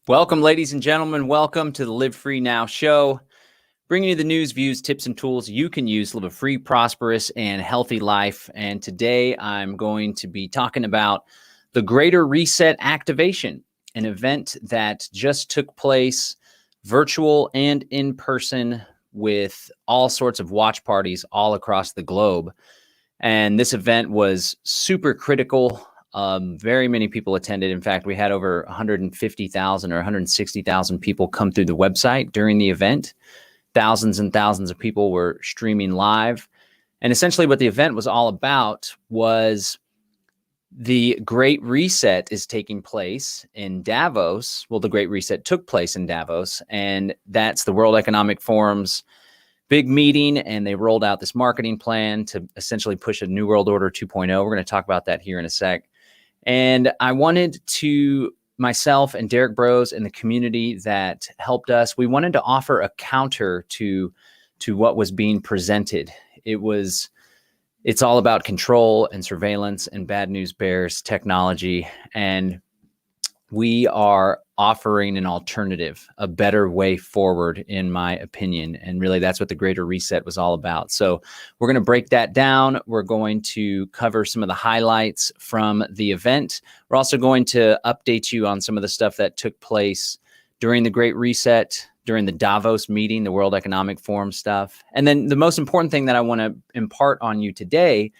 Welcome, ladies and gentlemen. Welcome to the Live Free Now show, bringing you the news, views, tips, and tools you can use to live a free, prosperous, and healthy life. And today I'm going to be talking about the Greater Reset Activation, an event that just took place virtual and in person with all sorts of watch parties all across the globe. And this event was super critical. Very many people attended. In fact, we had over 150,000 or 160,000 people come through the website during the event. Thousands and thousands of people were streaming live. And essentially what the event was all about was the Great Reset is taking place in Davos. Well, the Great Reset took place in Davos, and that's the World Economic Forum's big meeting, and they rolled out this marketing plan to essentially push a New World Order 2.0. We're going to talk about that here in a sec. And I wanted to, myself and Derek Bros and the community that helped us, we wanted to offer a counter to what was being presented. It's all about control and surveillance and bad news bears technology. And we are offering an alternative, a better way forward, in my opinion. And really, that's what the Greater Reset was all about. So we're going to break that down. We're going to cover some of the highlights from the event. We're also going to update you on some of the stuff that took place during the Great Reset, during the Davos meeting, the World Economic Forum stuff. And then the most important thing that I want to impart on you today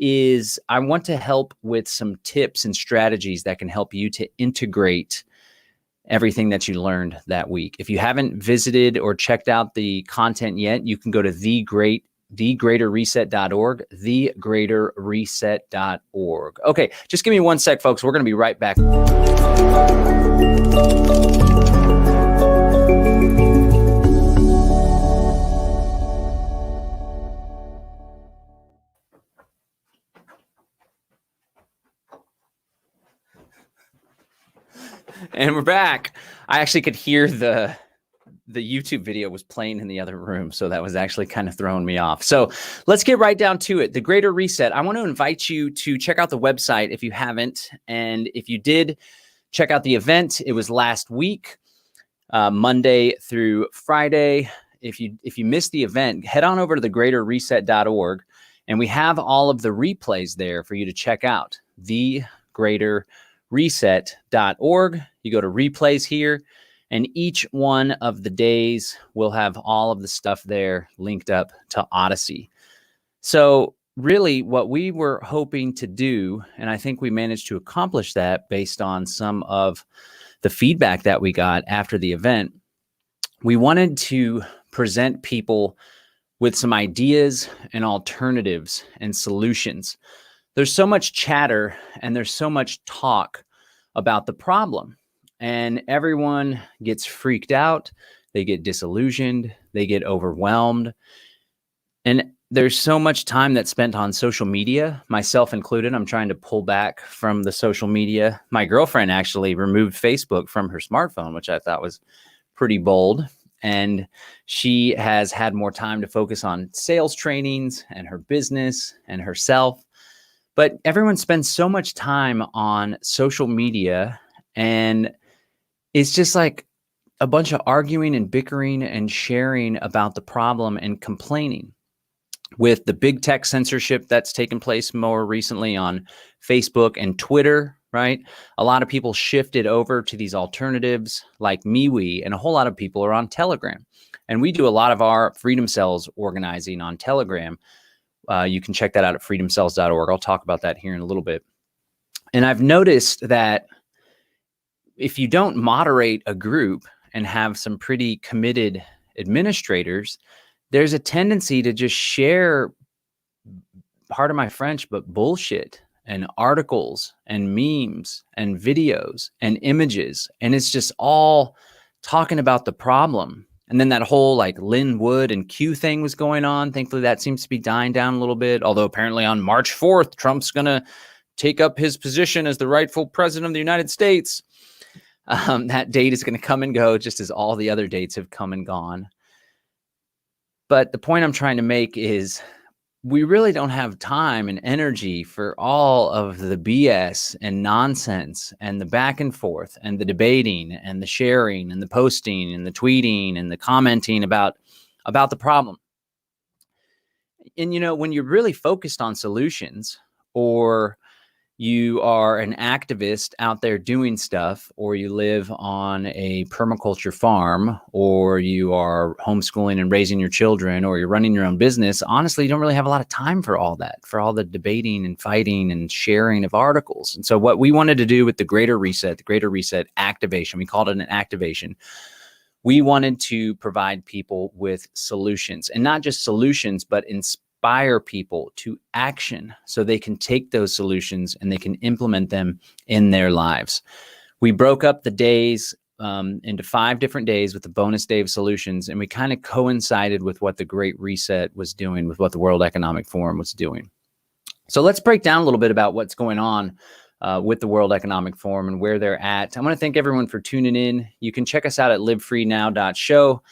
is I want to help with some tips and strategies that can help you to integrate everything that you learned that week. If you haven't visited or checked out the content yet, you can go to thegreaterreset.org, thegreaterreset.org. Okay, just give me one sec, folks. We're going to be right back. And we're back. I actually could hear the YouTube video was playing in the other room, so that was actually kind of throwing me off. So let's get right down to it. The Greater Reset. I want to invite you to check out the website if you haven't. And if you did, check out the event. It was last week, Monday through Friday. If you missed the event, head on over to thegreaterreset.org, and we have all of the replays there for you to check out. Thegreaterreset.org. You go to replays here, and each one of the days will have all of the stuff there linked up to Odyssey. So really what we were hoping to do, and I think we managed to accomplish that based on some of the feedback that we got after the event, we wanted to present people with some ideas and alternatives and solutions. There's so much chatter and there's so much talk about the problem, and everyone gets freaked out. They get disillusioned. They get overwhelmed. And there's so much time that's spent on social media, myself included. I'm trying to pull back from the social media. My girlfriend actually removed Facebook from her smartphone, which I thought was pretty bold. And she has had more time to focus on sales trainings and her business and herself. But everyone spends so much time on social media, and it's just like a bunch of arguing and bickering and sharing about the problem and complaining. With the big tech censorship that's taken place more recently on Facebook and Twitter, right? A lot of people shifted over to these alternatives like MeWe, and a whole lot of people are on Telegram. And we do a lot of our Freedom Cells organizing on Telegram. You can check that out at freedomcells.org. I'll talk about that here in a little bit. And I've noticed that if you don't moderate a group and have some pretty committed administrators, there's a tendency to just share, pardon my French, but bullshit and articles and memes and videos and images. And it's just all talking about the problem. And then that whole like Lynn Wood and Q thing was going on. Thankfully, that seems to be dying down a little bit. Although apparently on March 4th, Trump's going to take up his position as the rightful president of the United States. That date is going to come and go just as all the other dates have come and gone. But the point I'm trying to make is we really don't have time and energy for all of the BS and nonsense and the back and forth and the debating and the sharing and the posting and the tweeting and the commenting about the problem. And, when you're really focused on solutions, or you are an activist out there doing stuff, or you live on a permaculture farm, or you are homeschooling and raising your children, or you're running your own business, honestly, you don't really have a lot of time for all that, for all the debating and fighting and sharing of articles. And so what we wanted to do with the Greater Reset activation, we called it an activation. We wanted to provide people with solutions, and not just solutions, but inspire people to action so they can take those solutions and they can implement them in their lives. We broke up the days into 5 different days with the bonus day of solutions, and we kind of coincided with what the Great Reset was doing, with what the World Economic Forum was doing. So let's break down a little bit about what's going on with the World Economic Forum and where they're at. I want to thank everyone for tuning in. You can check us out at livefreenow.show.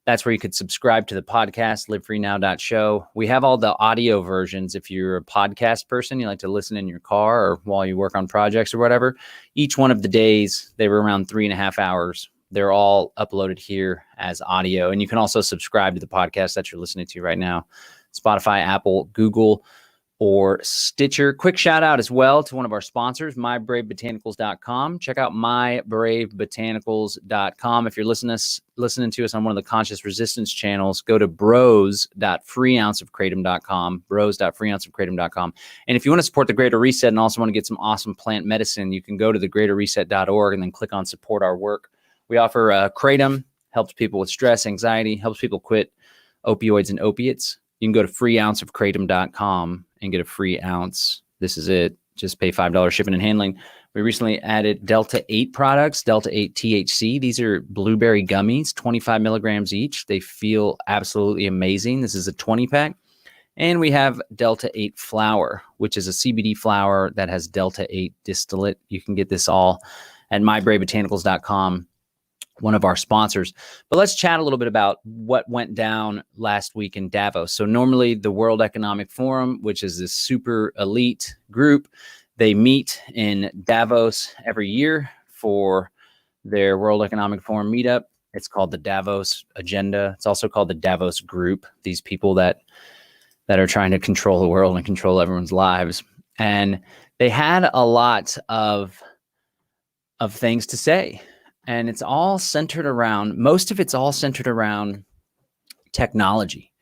That's where you could subscribe to the podcast, livefreenow.show. We have all the audio versions. If you're a podcast person, you like to listen in your car or while you work on projects or whatever, each one of the days, they were around 3.5 hours. They're all uploaded here as audio. And you can also subscribe to the podcast that you're listening to right now, Spotify, Apple, Google, or Stitcher. Quick shout out as well to one of our sponsors, MyBraveBotanicals.com. Check out MyBraveBotanicals.com. If you're listening to us on one of the Conscious Resistance channels, go to bros.freeounceofkratom.com, bros.freeounceofkratom.com. And if you want to support the Greater Reset and also want to get some awesome plant medicine, you can go to thegreaterreset.org and then click on support our work. We offer Kratom, helps people with stress, anxiety, helps people quit opioids and opiates. You can go to freeounceofkratom.com and get a free ounce. This is it. Just pay $5 shipping and handling. We recently added Delta 8 products, Delta 8 THC. These are blueberry gummies, 25 milligrams each. They feel absolutely amazing. This is a 20-pack. And we have Delta 8 flower, which is a CBD flower that has Delta 8 distillate. You can get this all at MyBraveBotanicals.com, one of our sponsors. But let's chat a little bit about what went down last week in Davos. So normally the World Economic Forum, which is this super elite group, they meet in Davos every year for their World Economic Forum meetup. It's called the Davos Agenda. It's also called the Davos Group, these people that are trying to control the world and control everyone's lives. And they had a lot of things to say. And most of it's all centered around technology,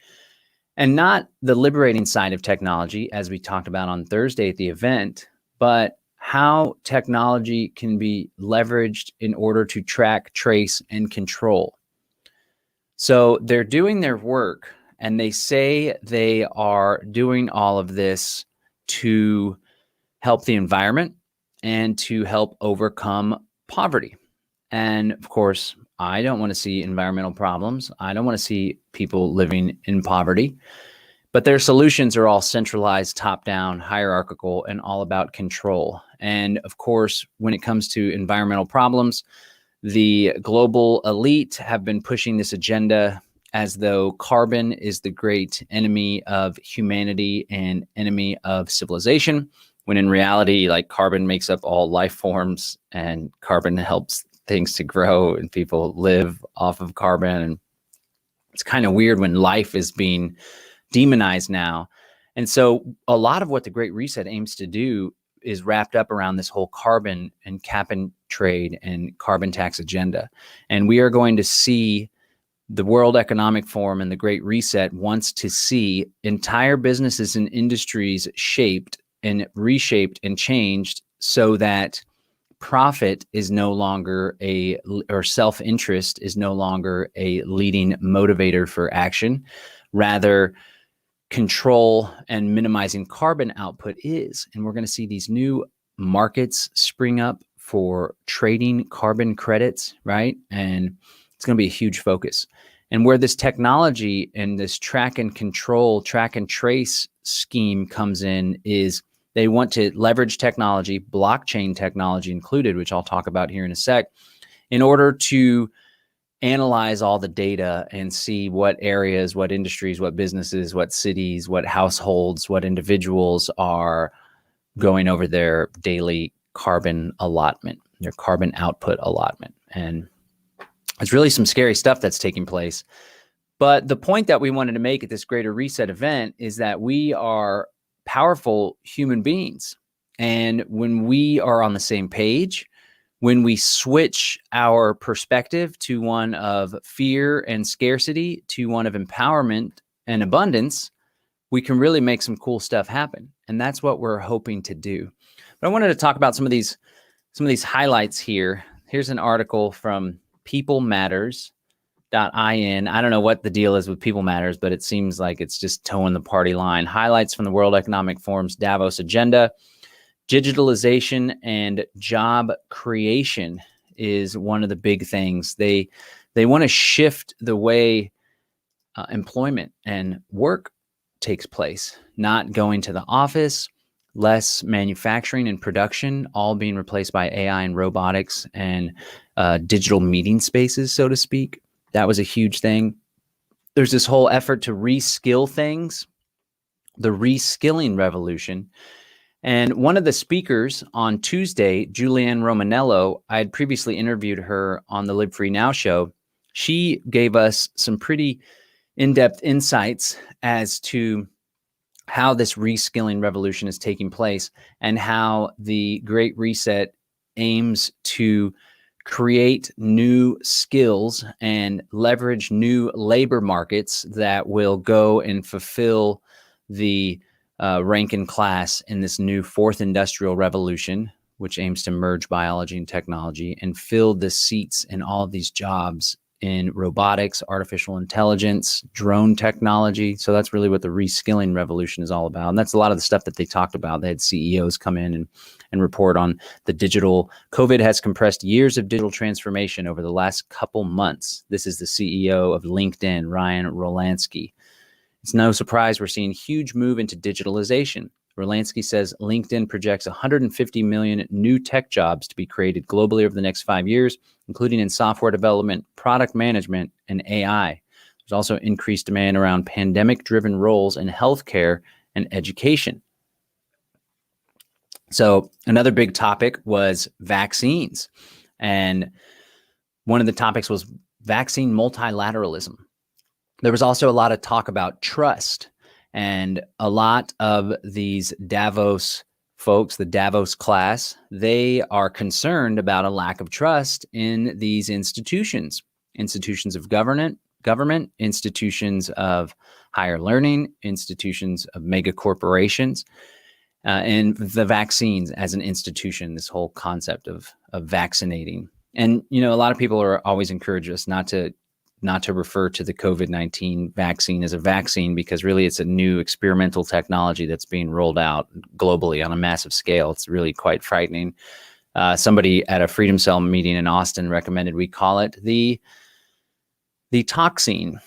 and not the liberating side of technology, as we talked about on Thursday at the event, but how technology can be leveraged in order to track, trace, and control. So they're doing their work, and they say they are doing all of this to help the environment and to help overcome poverty. And of course, I don't want to see environmental problems. I don't want to see people living in poverty. But their solutions are all centralized, top-down, hierarchical, and all about control. And of course, when it comes to environmental problems, the global elite have been pushing this agenda as though carbon is the great enemy of humanity and enemy of civilization, when in reality, like, carbon makes up all life forms, and carbon helps things to grow, and people live off of carbon. And it's kind of weird when life is being demonized now. And so a lot of what the Great Reset aims to do is wrapped up around this whole carbon and cap and trade and carbon tax agenda. And we are going to see the World Economic Forum and the Great Reset wants to see entire businesses and industries shaped and reshaped and changed so that profit is no longer or self-interest is no longer a leading motivator for action. Rather, control and minimizing carbon output is. And we're going to see these new markets spring up for trading carbon credits, right? And it's going to be a huge focus. And where this technology and this track and control, track and trace scheme comes in is they want to leverage technology, blockchain technology included, which I'll talk about here in a sec, in order to analyze all the data and see what areas, what industries, what businesses, what cities, what households, what individuals are going over their daily carbon allotment, their carbon output allotment. And it's really some scary stuff that's taking place. But the point that we wanted to make at this Greater Reset event is that we are powerful human beings. And when we are on the same page, when we switch our perspective to one of fear and scarcity to one of empowerment and abundance, we can really make some cool stuff happen. And that's what we're hoping to do. But I wanted to talk about some of these highlights here. Here's an article from peoplematters.in. I don't know what the deal is with People Matters, but it seems like it's just towing the party line. Highlights from the World Economic Forum's Davos agenda. Digitalization and job creation is one of the big things. They want to shift the way employment and work takes place, not going to the office, less manufacturing and production, all being replaced by AI and robotics and digital meeting spaces, so to speak. That was a huge thing. There's this whole effort to reskill things, the reskilling revolution. And one of the speakers on Tuesday, Julianne Romanello, I had previously interviewed her on the Live Free Now show. She gave us some pretty in-depth insights as to how this reskilling revolution is taking place and how the Great Reset aims to create new skills and leverage new labor markets that will go and fulfill the rank and class in this new fourth industrial revolution, which aims to merge biology and technology and fill the seats in all of these jobs in robotics, artificial intelligence, drone technology. So that's really what the reskilling revolution is all about. And that's a lot of the stuff that they talked about. They had CEOs come in and report on the digital. COVID has compressed years of digital transformation over the last couple months. This is the CEO of LinkedIn, Ryan Rolansky. It's no surprise we're seeing huge move into digitalization. Rolansky says LinkedIn projects 150 million new tech jobs to be created globally over the next 5 years, including in software development, product management, and AI. There's also increased demand around pandemic-driven roles in healthcare and education. So another big topic was vaccines. And one of the topics was vaccine multilateralism. There was also a lot of talk about trust. And a lot of these Davos folks, the Davos class, they are concerned about a lack of trust in these institutions of government, institutions of higher learning, institutions of mega corporations, and the vaccines as an institution, this whole concept of vaccinating. And, you know, a lot of people are always encourage us not to refer to the COVID-19 vaccine as a vaccine, because really it's a new experimental technology that's being rolled out globally on a massive scale. It's really quite frightening. Somebody at a Freedom Cell meeting in Austin recommended we call it the toxine.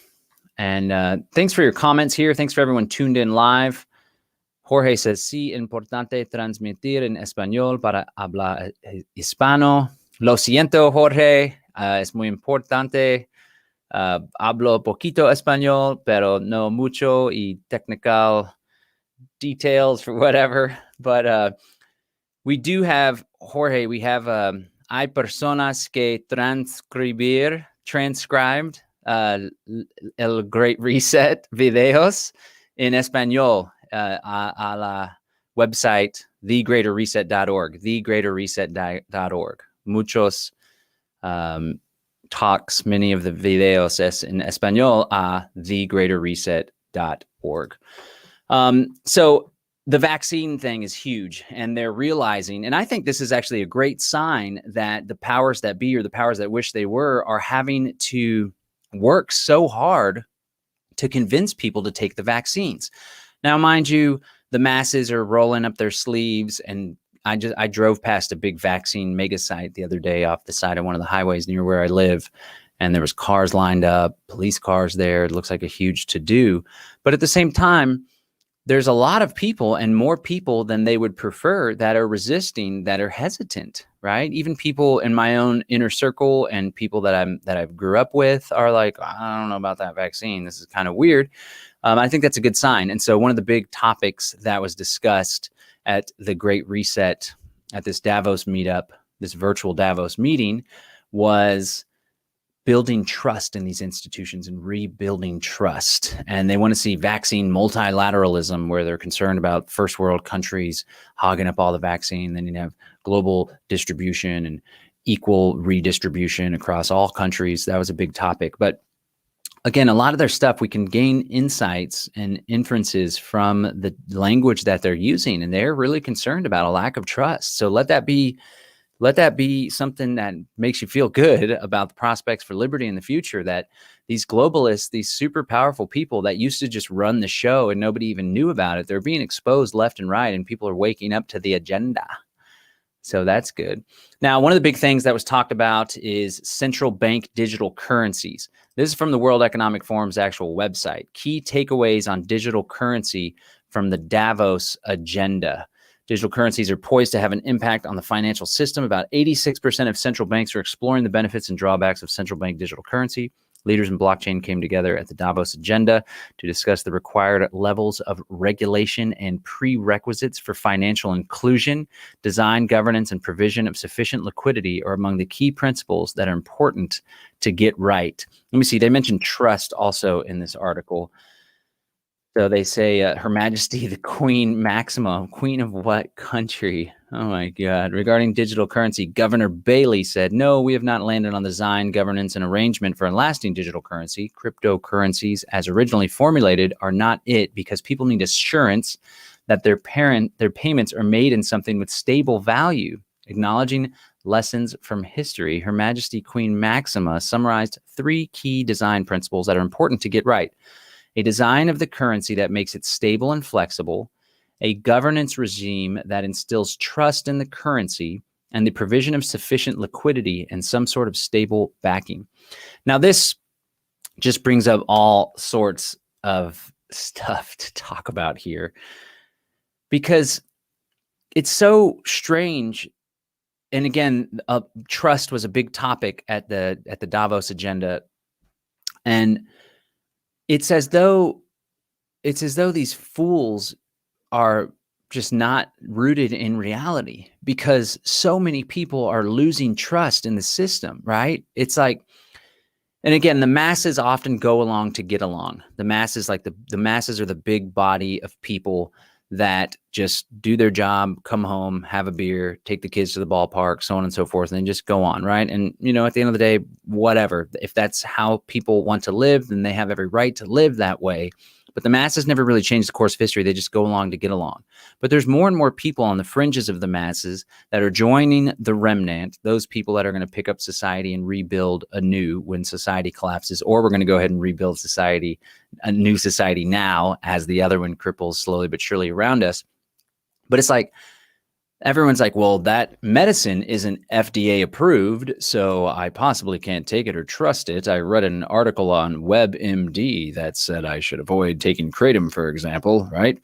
And thanks for your comments here. Thanks for everyone tuned in live. Jorge says, sí, importante transmitir en español para hablar hispano. Lo siento, Jorge. Es muy importante. Hablo poquito español, pero no mucho, y technical details for whatever. But we do have, Jorge, we have, hay personas que transcribed el Great Reset videos en español a la website, thegreaterreset.org, thegreaterreset.org. Muchos talks, many of the videos es en español a thegreaterreset.org. So the vaccine thing is huge, and they're realizing, and I think this is actually a great sign that the powers that be, or the powers that wish they were, are having to work so hard to convince people to take the vaccines. Now, mind you, the masses are rolling up their sleeves, and I drove past a big vaccine mega site the other day off the side of one of the highways near where I live, and there was cars lined up, police cars there. It looks like a huge to-do. But at the same time, there's a lot of people, and more people than they would prefer, that are resisting, that are hesitant. right? Even people in my own inner circle and people that I've grew up with are like, I don't know about that vaccine. This is kind of weird. I think that's a good sign. And so one of the big topics that was discussed at the Great Reset at this Davos meetup, this virtual Davos meeting, was building trust in these institutions and rebuilding trust. And they want to see vaccine multilateralism, where they're concerned about first world countries hogging up all the vaccine. Then you have global distribution and equal redistribution across all countries. That was a big topic. But again, a lot of their stuff, we can gain insights and inferences from the language that they're using. And they're really concerned about a lack of trust. So let that be something that makes you feel good about the prospects for liberty in the future, that these globalists, these super powerful people that used to just run the show and nobody even knew about it, they're being exposed left and right, and people are waking up to the agenda. So that's good. Now, one of the big things that was talked about is central bank digital currencies. This is from the World Economic Forum's actual website. Key takeaways on digital currency from the Davos agenda. Digital currencies are poised to have an impact on the financial system. About 86% of central banks are exploring the benefits and drawbacks of central bank digital currency. Leaders in blockchain came together at the Davos agenda to discuss the required levels of regulation and prerequisites for financial inclusion. Design, governance, and provision of sufficient liquidity are among the key principles that are important to get right. Let me see. They mentioned trust also in this article. So they say, Her Majesty the Queen Maxima, Queen of what country? Oh my God. Regarding digital currency, Governor Bailey said, no, we have not landed on the design, governance, and arrangement for a lasting digital currency. Cryptocurrencies, as originally formulated, are not it, because people need assurance that their payments are made in something with stable value. Acknowledging lessons from history, Her Majesty Queen Maxima summarized 3 key design principles that are important to get right. A design of the currency that makes it stable and flexible, a governance regime that instills trust in the currency, and the provision of sufficient liquidity and some sort of stable backing. Now, this just brings up all sorts of stuff to talk about here, because it's so strange. And again, trust was a big topic at the Davos agenda. And it's as though these fools are just not rooted in reality, because so many people are losing trust in the system, right? It's like, and again, the masses often go along to get along. The masses, like the masses are the big body of people that just do their job, come home, have a beer, take the kids to the ballpark, so on and so forth, and then just go on, right? And, at the end of the day, whatever, if that's how people want to live, then they have every right to live that way. But the masses never really change the course of history. They just go along to get along. But there's more and more people on the fringes of the masses that are joining the remnant, those people that are going to pick up society and rebuild anew when society collapses, or we're going to go ahead and rebuild society, a new society now, as the other one cripples slowly but surely around us. But it's like, everyone's like, well, that medicine isn't FDA approved, so I possibly can't take it or trust it. I read an article on WebMD that said I should avoid taking kratom, for example, right?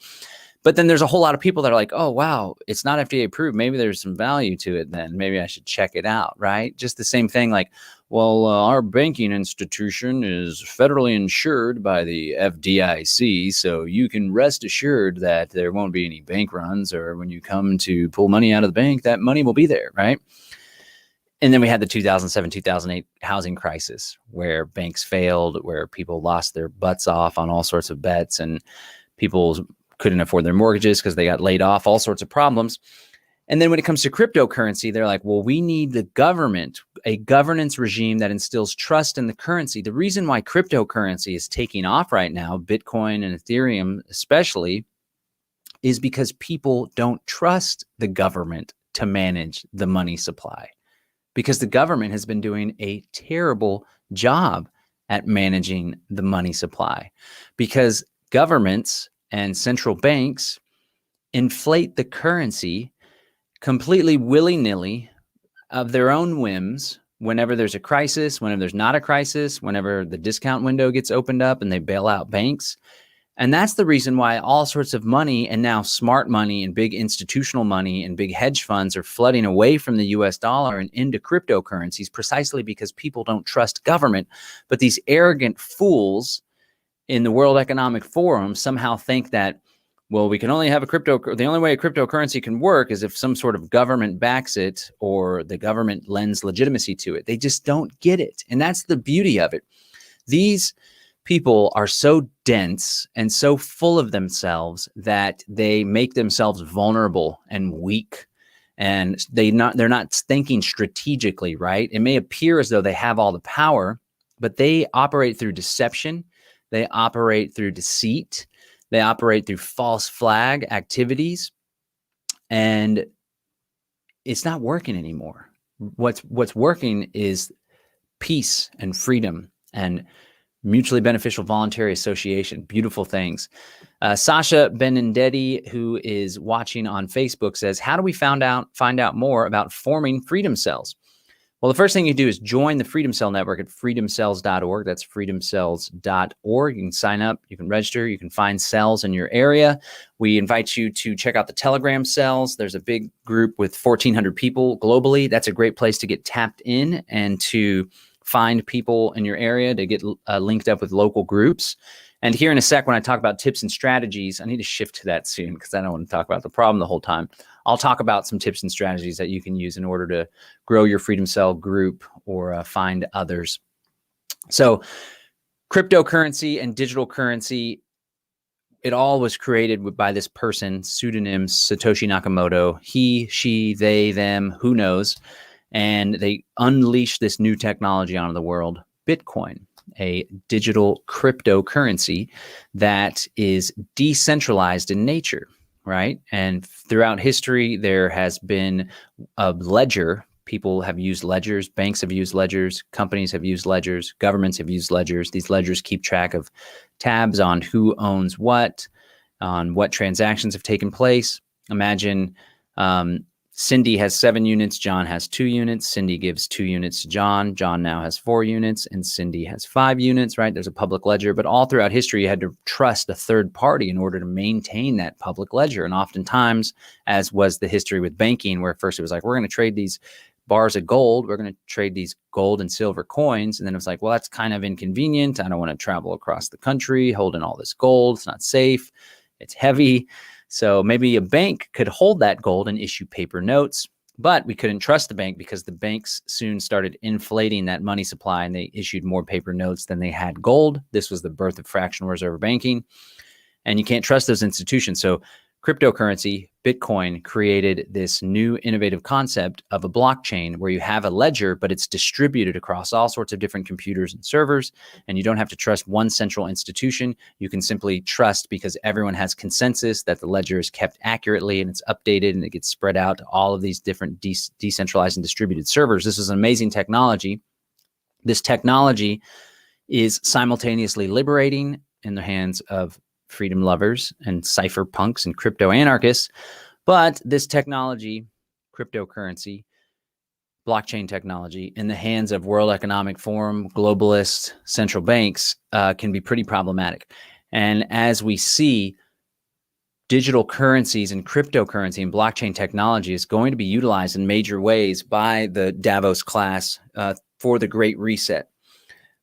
But then there's a whole lot of people that are like, oh, wow, it's not FDA approved. Maybe there's some value to it then. Maybe I should check it out, right? Just the same thing, like, well, our banking institution is federally insured by the FDIC, so you can rest assured that there won't be any bank runs, or when you come to pull money out of the bank, that money will be there, right? And then we had the 2007, 2008 housing crisis, where banks failed, where people lost their butts off on all sorts of bets, and people couldn't afford their mortgages because they got laid off, all sorts of problems. And then when it comes to cryptocurrency, they're like, well, we need the government, a governance regime that instills trust in the currency. The reason why cryptocurrency is taking off right now, Bitcoin and Ethereum especially, is because people don't trust the government to manage the money supply, because the government has been doing a terrible job at managing the money supply, because governments and central banks inflate the currency completely willy-nilly of their own whims whenever there's a crisis, whenever there's not a crisis, whenever the discount window gets opened up and they bail out banks. And that's the reason why all sorts of money, and now smart money and big institutional money and big hedge funds, are flooding away from the US dollar and into cryptocurrencies, precisely because people don't trust government. But these arrogant fools in the World Economic Forum somehow think that, well, we can only have the only way a cryptocurrency can work is if some sort of government backs it or the government lends legitimacy to it. They just don't get it. And that's the beauty of it. These people are so dense and so full of themselves that they make themselves vulnerable and weak. And they're not thinking strategically, right? It may appear as though they have all the power, but they operate through deception. They operate through deceit. They operate through false flag activities. And it's not working anymore. What's working is peace and freedom and mutually beneficial voluntary association. Beautiful things. Sasha Benindetti, who is watching on Facebook, says, how do we find out more about forming freedom cells? Well, the first thing you do is join the Freedom Cell Network at freedomcells.org. That's freedomcells.org. You can sign up, you can register, you can find cells in your area. We invite you to check out the Telegram cells. There's a big group with 1,400 people globally. That's a great place to get tapped in and to find people in your area, to get linked up with local groups. And here in a sec, when I talk about tips and strategies, I need to shift to that soon because I don't want to talk about the problem the whole time. I'll talk about some tips and strategies that you can use in order to grow your Freedom Cell group or find others. So cryptocurrency and digital currency, it all was created by this person, pseudonym Satoshi Nakamoto. He, she, they, them, who knows? And they unleashed this new technology onto the world, Bitcoin, a digital cryptocurrency that is decentralized in nature, right? And throughout history, there has been a ledger. People have used ledgers, banks have used ledgers, companies have used ledgers, governments have used ledgers. These ledgers keep track of tabs on who owns what, on what transactions have taken place. Imagine Cindy has 7 units, John has 2 units. Cindy gives 2 units to John. John now has 4 units, and Cindy has 5 units, right? There's a public ledger, but all throughout history, you had to trust a third party in order to maintain that public ledger. And oftentimes, as was the history with banking, where first it was like, we're going to trade these bars of gold, we're going to trade these gold and silver coins. And then it was like, well, that's kind of inconvenient. I don't want to travel across the country holding all this gold. It's not safe. It's heavy. So maybe a bank could hold that gold and issue paper notes, but we couldn't trust the bank because the banks soon started inflating that money supply and they issued more paper notes than they had gold. This was the birth of fractional reserve banking, and you can't trust those institutions. So cryptocurrency, Bitcoin, created this new innovative concept of a blockchain where you have a ledger, but it's distributed across all sorts of different computers and servers, and you don't have to trust one central institution. You can simply trust because everyone has consensus that the ledger is kept accurately and it's updated and it gets spread out to all of these different decentralized and distributed servers. This is an amazing technology. This technology is simultaneously liberating in the hands of freedom lovers and cypherpunks and crypto anarchists. But this technology, cryptocurrency, blockchain technology, in the hands of World Economic Forum, globalist central banks, can be pretty problematic. And as we see, digital currencies and cryptocurrency and blockchain technology is going to be utilized in major ways by the Davos class for the Great Reset.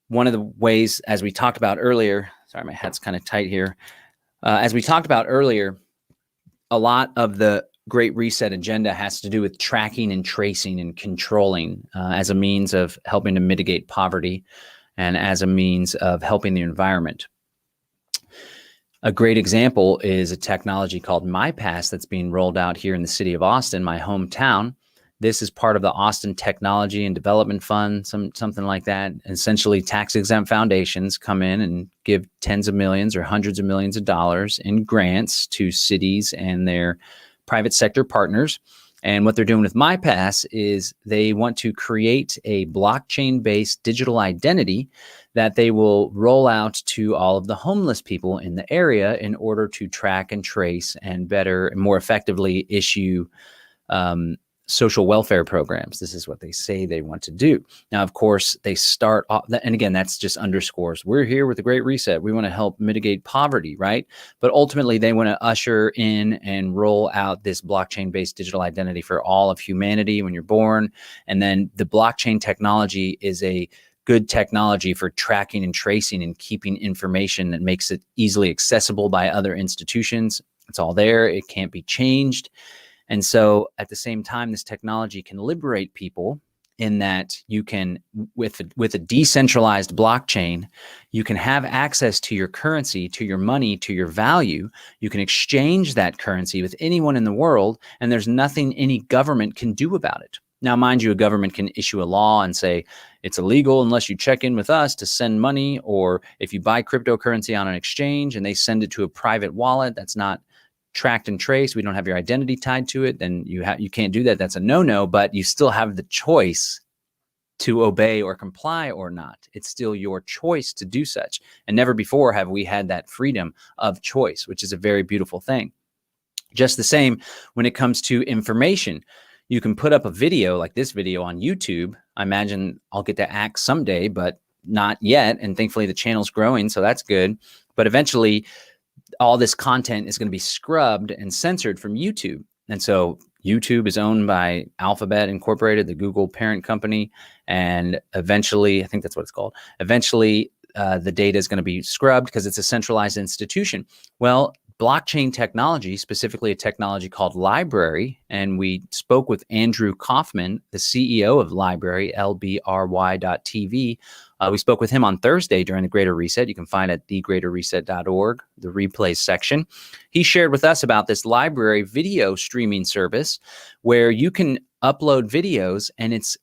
One of the ways, as we talked about earlier, sorry, my hat's kind of tight here. As we talked about earlier, a lot of the Great Reset agenda has to do with tracking and tracing and controlling as a means of helping to mitigate poverty and as a means of helping the environment. A great example is a technology called MyPass that's being rolled out here in the city of Austin, my hometown. This is part of the Austin Technology and Development Fund, something like that. Essentially, tax-exempt foundations come in and give tens of millions or hundreds of millions of dollars in grants to cities and their private sector partners. And what they're doing with MyPass is they want to create a blockchain-based digital identity that they will roll out to all of the homeless people in the area in order to track and trace and better and more effectively issue social welfare programs. This is what they say they want to do. Now, of course, they start off, and again, that's just underscores, we're here with the Great Reset. We want to help mitigate poverty, right? But ultimately, they want to usher in and roll out this blockchain-based digital identity for all of humanity when you're born. And then the blockchain technology is a good technology for tracking and tracing and keeping information that makes it easily accessible by other institutions. It's all there. It can't be changed. And so at the same time, this technology can liberate people in that you can, with a decentralized blockchain, you can have access to your currency, to your money, to your value. You can exchange that currency with anyone in the world, and there's nothing any government can do about it. Now, mind you, a government can issue a law and say it's illegal unless you check in with us to send money, or if you buy cryptocurrency on an exchange and they send it to a private wallet that's not tracked and traced, we don't have your identity tied to it, then you can't do that. That's a no-no, but you still have the choice to obey or comply or not. It's still your choice to do such. And never before have we had that freedom of choice, which is a very beautiful thing. Just the same when it comes to information. You can put up a video like this video on YouTube. I imagine I'll get to act someday, but not yet. And thankfully the channel's growing, so that's good. But eventually all this content is going to be scrubbed and censored from YouTube. And so YouTube is owned by Alphabet Incorporated, the Google parent company. And eventually, I think that's what it's called. Eventually, the data is going to be scrubbed because it's a centralized institution. Well, blockchain technology, specifically a technology called LBRY, and we spoke with Andrew Kaufman, the CEO of LBRY, LBRY.TV. We spoke with him on Thursday during the Greater Reset. You can find it at thegreaterreset.org, the replays section. He shared with us about this LBRY video streaming service where you can upload videos and it's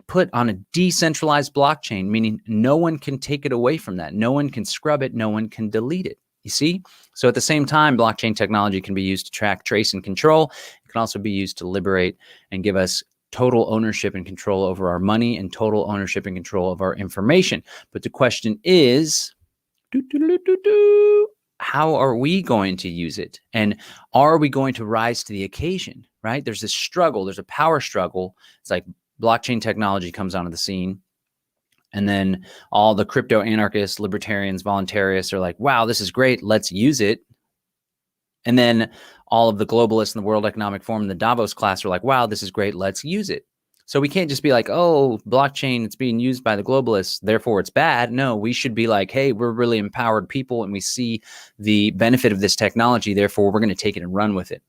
put on a decentralized blockchain, meaning no one can take it away from that. No one can scrub it. No one can delete it. You see? So at the same time, blockchain technology can be used to track, trace, and control. It can also be used to liberate and give us total ownership and control over our money and total ownership and control of our information. But the question is, how are we going to use it? And are we going to rise to the occasion, right? There's this struggle. There's a power struggle. It's like blockchain technology comes onto the scene. And then all the crypto anarchists, libertarians, voluntarists are like, wow, this is great. Let's use it. And then all of the globalists in the World Economic Forum, the Davos class are like, wow, this is great. Let's use it. So we can't just be like, oh, blockchain, it's being used by the globalists, therefore it's bad. No, we should be like, hey, we're really empowered people and we see the benefit of this technology. Therefore, we're going to take it and run with it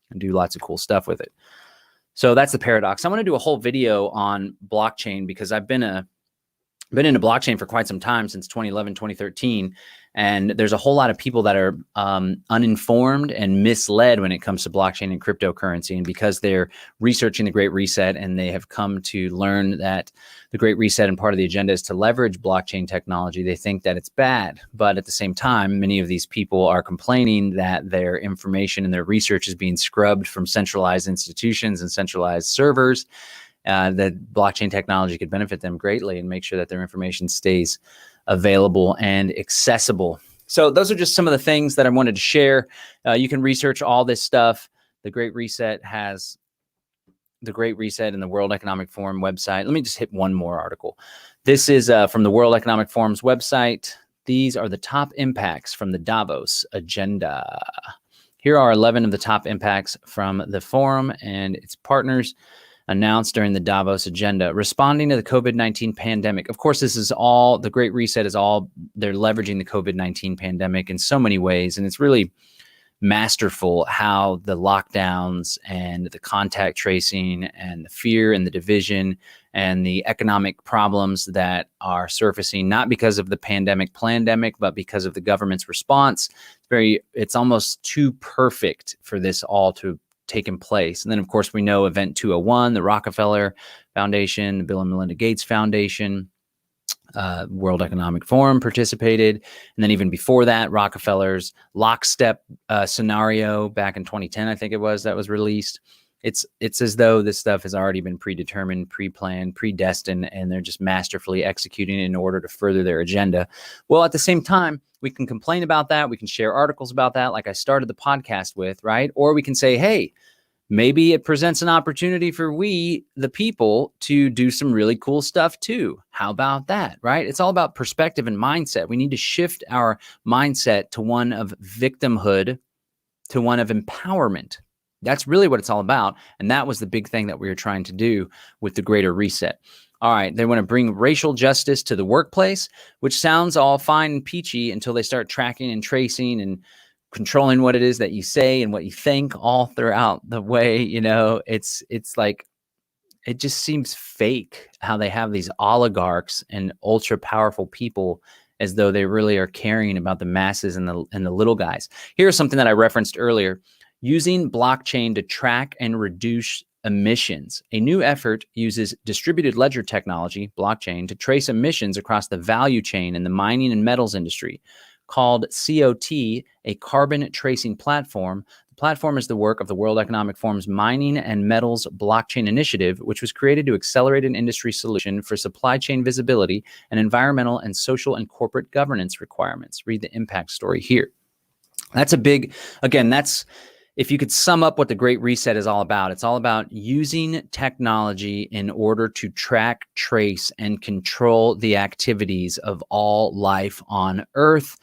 and do lots of cool stuff with it. So that's the paradox. I'm going to do a whole video on blockchain because I've been into blockchain for quite some time, since 2011, 2013. And there's a whole lot of people that are uninformed and misled when it comes to blockchain and cryptocurrency. And because they're researching the Great Reset and they have come to learn that the Great Reset and part of the agenda is to leverage blockchain technology, they think that it's bad. But at the same time, many of these people are complaining that their information and their research is being scrubbed from centralized institutions and centralized servers. That blockchain technology could benefit them greatly and make sure that their information stays available and accessible. So those are just some of the things that I wanted to share. You can research all this stuff. The Great Reset has the Great Reset and the World Economic Forum website. Let me just hit one more article. This is from the World Economic Forum's website. These are the top impacts from the Davos agenda. Here are 11 of the top impacts from the forum and its partners announced during the Davos agenda. Responding to the COVID-19 pandemic. Of course, this is all, the Great Reset is all, they're leveraging the COVID-19 pandemic in so many ways. And it's really masterful how the lockdowns and the contact tracing and the fear and the division and the economic problems that are surfacing, not because of the pandemic, but because of the government's response. It's almost too perfect for this all to taken place. And then, of course, we know Event 201, the Rockefeller Foundation, the Bill and Melinda Gates Foundation, World Economic Forum participated. And then even before that, Rockefeller's lockstep scenario back in 2010, I think it was, that was released. It's as though this stuff has already been predetermined, pre-planned, predestined, and they're just masterfully executing it in order to further their agenda. Well, at the same time, we can complain about that. We can share articles about that, like I started the podcast with, right? Or we can say, hey, maybe it presents an opportunity for we, the people, to do some really cool stuff too. How about that, right? It's all about perspective and mindset. We need to shift our mindset to one of victimhood to one of empowerment. That's really what it's all about. And that was the big thing that we were trying to do with the Greater Reset. All right, they want to bring racial justice to the workplace, which sounds all fine and peachy until they start tracking and tracing and controlling what it is that you say and what you think all throughout the way. It's like, it just seems fake how they have these oligarchs and ultra powerful people as though they really are caring about the masses and the little guys. Here's something that I referenced earlier: using blockchain to track and reduce emissions. A new effort uses distributed ledger technology, blockchain, to trace emissions across the value chain in the mining and metals industry. Called COT, a carbon tracing platform. The platform is the work of the World Economic Forum's Mining and Metals Blockchain Initiative, which was created to accelerate an industry solution for supply chain visibility and environmental and social and corporate governance requirements. Read the impact story here. That's a big, again, that's, if you could sum up what the Great Reset is all about, it's all about using technology in order to track, trace, and control the activities of all life on Earth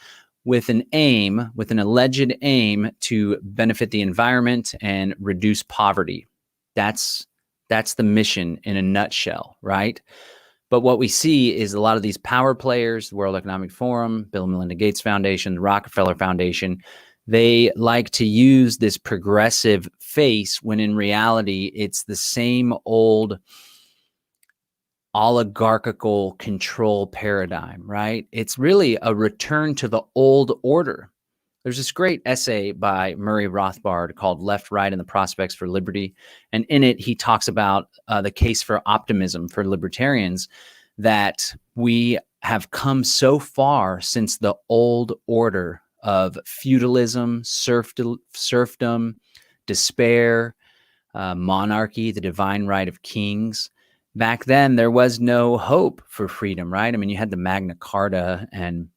with an alleged aim to benefit the environment and reduce poverty. That's the mission in a nutshell, right? But what we see is a lot of these power players, the World Economic Forum, Bill and Melinda Gates Foundation, the Rockefeller Foundation, they like to use this progressive face when in reality, it's the same old oligarchical control paradigm, right? It's really a return to the old order. There's this great essay by Murray Rothbard called Left, Right, and the Prospects for Liberty. And in it, he talks about the case for optimism for libertarians, that we have come so far since the old order of feudalism, serfdom, despair, monarchy, the divine right of kings. Back then, there was no hope for freedom, right? I mean, you had the Magna Carta and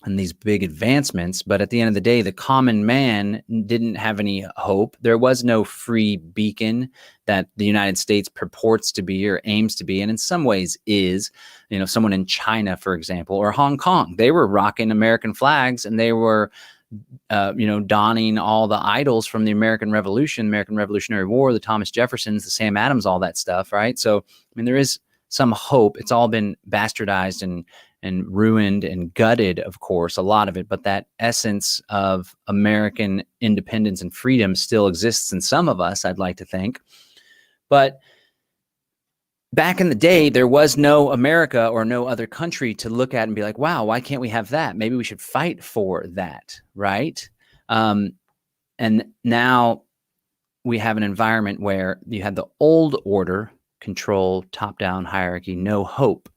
these big advancements, but at the end of the day, the common man didn't have any hope. There was no free beacon that the United States purports to be or aims to be, and in some ways is. Someone in China, for example, or Hong Kong, they were rocking American flags and they were donning all the idols from the American Revolution, American Revolutionary War, the Thomas Jeffersons, the Sam Adams, all that stuff, right? So, I mean, there is some hope. It's all been bastardized and ruined and gutted, of course, a lot of it, but that essence of American independence and freedom still exists in some of us, I'd like to think. But back in the day, there was no America or no other country to look at and be like, wow, why can't we have that? Maybe we should fight for that, right? And now we have an environment where you had the old order, control, top-down hierarchy, no hope.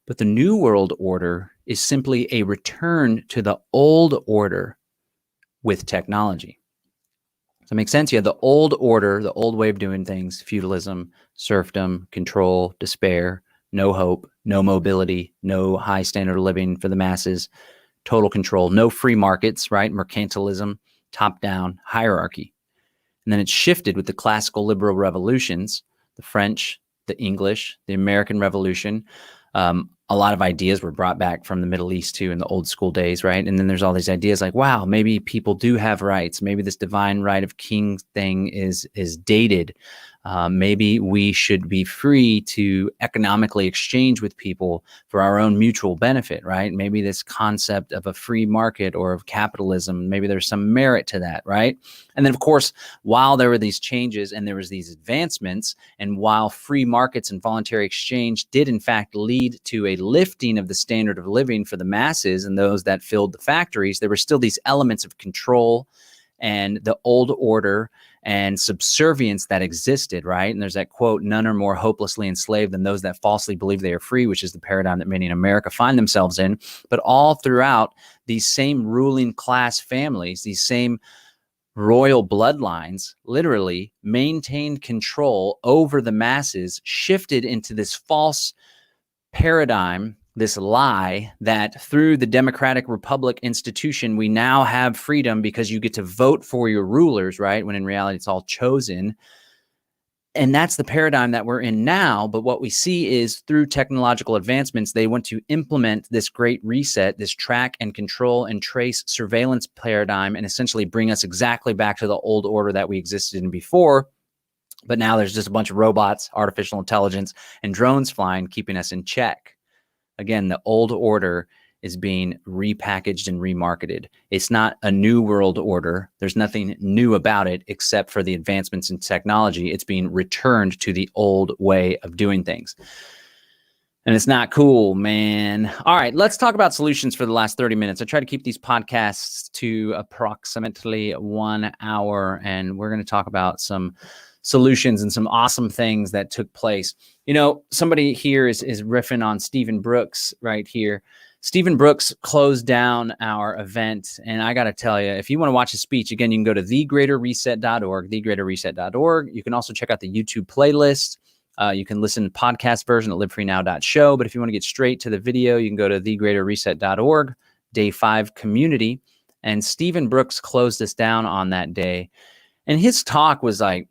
But the New World Order is simply a return to the old order with technology. Does that make sense? You had the old order, the old way of doing things, feudalism, serfdom, control, despair, no hope, no mobility, no high standard of living for the masses, total control, no free markets, right? Mercantilism, top-down hierarchy. And then it shifted with the classical liberal revolutions, the French, the English, the American Revolution. A lot of ideas were brought back from the Middle East too in the old school days, right? And then there's all these ideas like, wow, maybe people do have rights. Maybe this divine right of king thing is dated. Maybe we should be free to economically exchange with people for our own mutual benefit, right? Maybe this concept of a free market or of capitalism, maybe there's some merit to that, right? And then, of course, while there were these changes and there was these advancements, and while free markets and voluntary exchange did in fact lead to a lifting of the standard of living for the masses and those that filled the factories, there were still these elements of control and the old order and subservience that existed, right? And there's that quote, none are more hopelessly enslaved than those that falsely believe they are free, which is the paradigm that many in America find themselves in. But all throughout, these same ruling class families, these same royal bloodlines literally maintained control over the masses, shifted into this false paradigm, this lie that through the Democratic Republic institution, we now have freedom because you get to vote for your rulers, right? When in reality, it's all chosen. And that's the paradigm that we're in now. But what we see is through technological advancements, they want to implement this great reset, this track and control and trace surveillance paradigm, and essentially bring us exactly back to the old order that we existed in before. But now there's just a bunch of robots, artificial intelligence, and drones flying, keeping us in check. Again, the old order is being repackaged and remarketed. It's not a new world order. There's nothing new about it except for the advancements in technology. It's being returned to the old way of doing things. And it's not cool, man. All right, let's talk about solutions for the last 30 minutes. I try to keep these podcasts to approximately 1 hour, and we're going to talk about some solutions and some awesome things that took place. You know, somebody here is riffing on Stephen Brooks right here. Stephen Brooks closed down our event, and I got to tell you, if you want to watch his speech, again, you can go to thegreaterreset.org, thegreaterreset.org. You can also check out the YouTube playlist. You can listen to podcast version at livefreenow.show. But if you want to get straight to the video, you can go to thegreaterreset.org, day 5 community. And Stephen Brooks closed us down on that day. And his talk was like,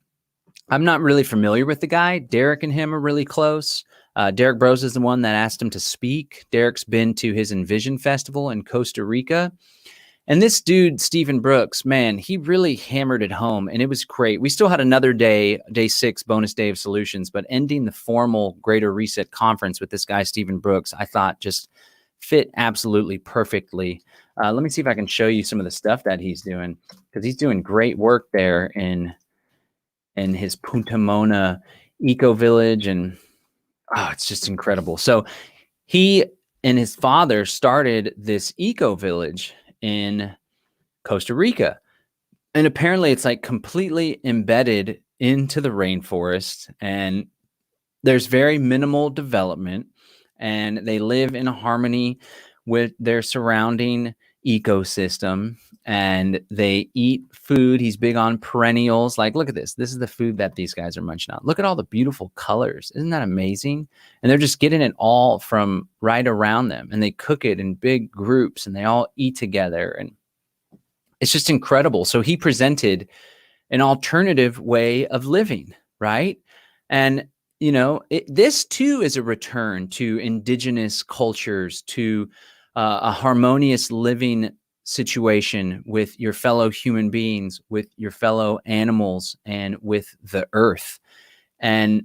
I'm not really familiar with the guy. Derek and him are really close. Derek Bros is the one that asked him to speak. Derek's been to his Envision Festival in Costa Rica. And this dude, Stephen Brooks, man, he really hammered it home, and it was great. We still had another day, day 6, bonus day of solutions, but ending the formal Greater Reset conference with this guy, Stephen Brooks, I thought just fit absolutely perfectly. Let me see if I can show you some of the stuff that he's doing, because he's doing great work there in his Punta Mona Eco Village, and it's just incredible. So he and his father started this Eco Village in Costa Rica. And apparently it's like completely embedded into the rainforest, and there's very minimal development, and they live in harmony with their surrounding ecosystem, and they eat food. He's big on perennials. Like, look at this. This is the food that these guys are munching on. Look at all the beautiful colors. Isn't that amazing? And they're just getting it all from right around them, and they cook it in big groups, and they all eat together, and it's just incredible. So he presented an alternative way of living, right? And you know, this too is a return to indigenous cultures, to a harmonious living situation with your fellow human beings, with your fellow animals, and with the earth. And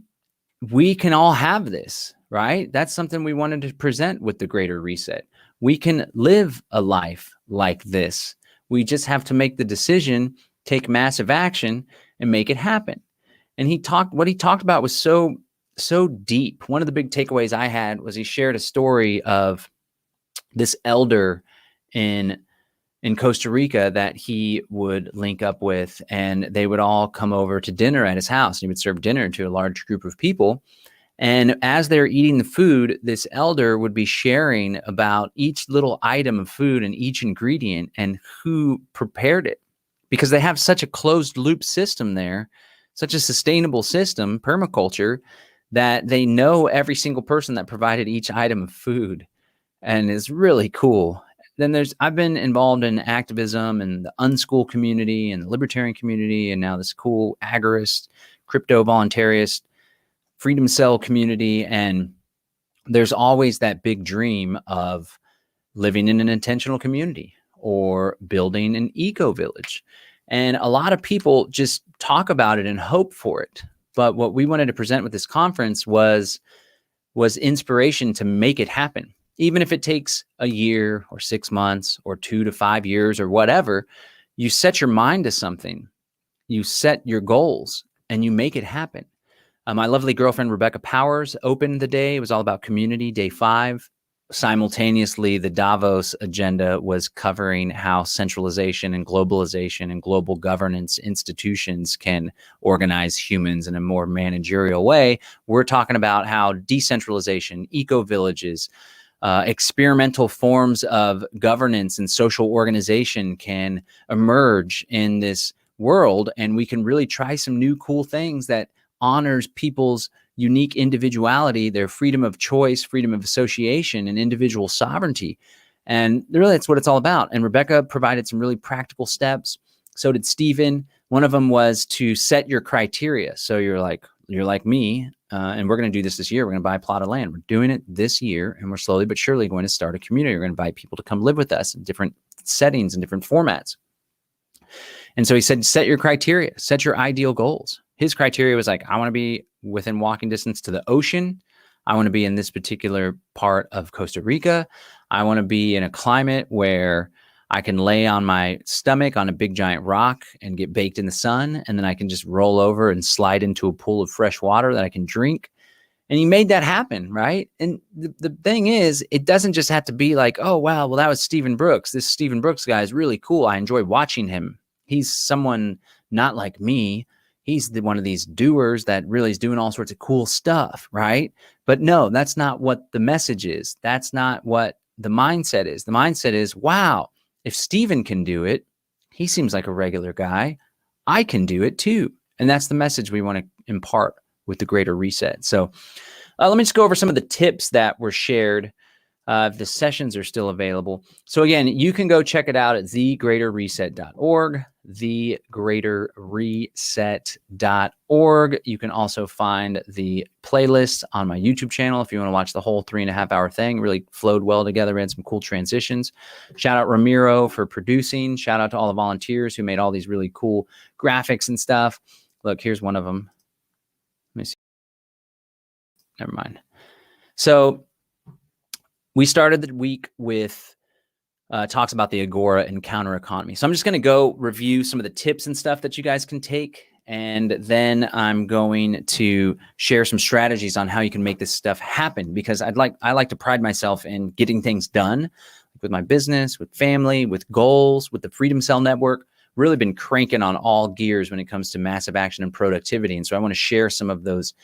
we can all have this, right? That's something we wanted to present with the Greater Reset. We can live a life like this. We just have to make the decision, take massive action, and make it happen. And what he talked about was so deep. One of the big takeaways I had was he shared a story of this elder in Costa Rica that he would link up with, and they would all come over to dinner at his house. He would serve dinner to a large group of people. And as they're eating the food, this elder would be sharing about each little item of food and each ingredient and who prepared it, because they have such a closed loop system there, such a sustainable system, permaculture, that they know every single person that provided each item of food. And it's really cool. Then I've been involved in activism and the unschool community and the libertarian community, and now this cool agorist, crypto voluntarist, freedom cell community. And there's always that big dream of living in an intentional community or building an eco village. And a lot of people just talk about it and hope for it. But what we wanted to present with this conference was inspiration to make it happen. Even if it takes a year or 6 months or 2 to 5 years or whatever, you set your mind to something, you set your goals, and you make it happen. My lovely girlfriend, Rebecca Powers, opened the day. It was all about community, day 5. Simultaneously, the Davos agenda was covering how centralization and globalization and global governance institutions can organize humans in a more managerial way. We're talking about how decentralization, eco-villages, experimental forms of governance and social organization can emerge in this world, and we can really try some new cool things that honors people's unique individuality, their freedom of choice, freedom of association, and individual sovereignty. And really, that's what it's all about. And Rebecca provided some really practical steps. So did Stephen. One of them was to set your criteria. So you're like, you're like me, and we're going to do this year. We're going to buy a plot of land. We're doing it this year, and we're slowly but surely going to start a community. We're going to invite people to come live with us in different settings and different formats. And so he said, set your criteria, set your ideal goals. His criteria was like, I want to be within walking distance to the ocean. I want to be in this particular part of Costa Rica. I want to be in a climate where I can lay on my stomach on a big giant rock and get baked in the sun. And then I can just roll over and slide into a pool of fresh water that I can drink. And he made that happen, right? And the thing is, it doesn't just have to be like, oh, wow, well, that was Stephen Brooks. This Stephen Brooks guy is really cool. I enjoy watching him. He's someone not like me. He's one of these doers that really is doing all sorts of cool stuff, right? But no, that's not what the message is. That's not what the mindset is. The mindset is, wow, if Stephen can do it, he seems like a regular guy. I can do it too. And that's the message we want to impart with the Greater Reset. So let me just go over some of the tips that were shared. If the sessions are still available. So again, you can go check it out at thegreaterreset.org, thegreaterreset.org. You can also find the playlist on my YouTube channel if you want to watch the whole 3.5-hour thing. Really flowed well together. We had some cool transitions. Shout out Ramiro for producing. Shout out to all the volunteers who made all these really cool graphics and stuff. Look, here's one of them. Let me see. Never mind. So we started the week with talks about the Agora and counter economy. So I'm just going to go review some of the tips and stuff that you guys can take. And then I'm going to share some strategies on how you can make this stuff happen, because I like to pride myself in getting things done with my business, with family, with goals, with the Freedom Cell Network. Really been cranking on all gears when it comes to massive action and productivity. And so I want to share some of those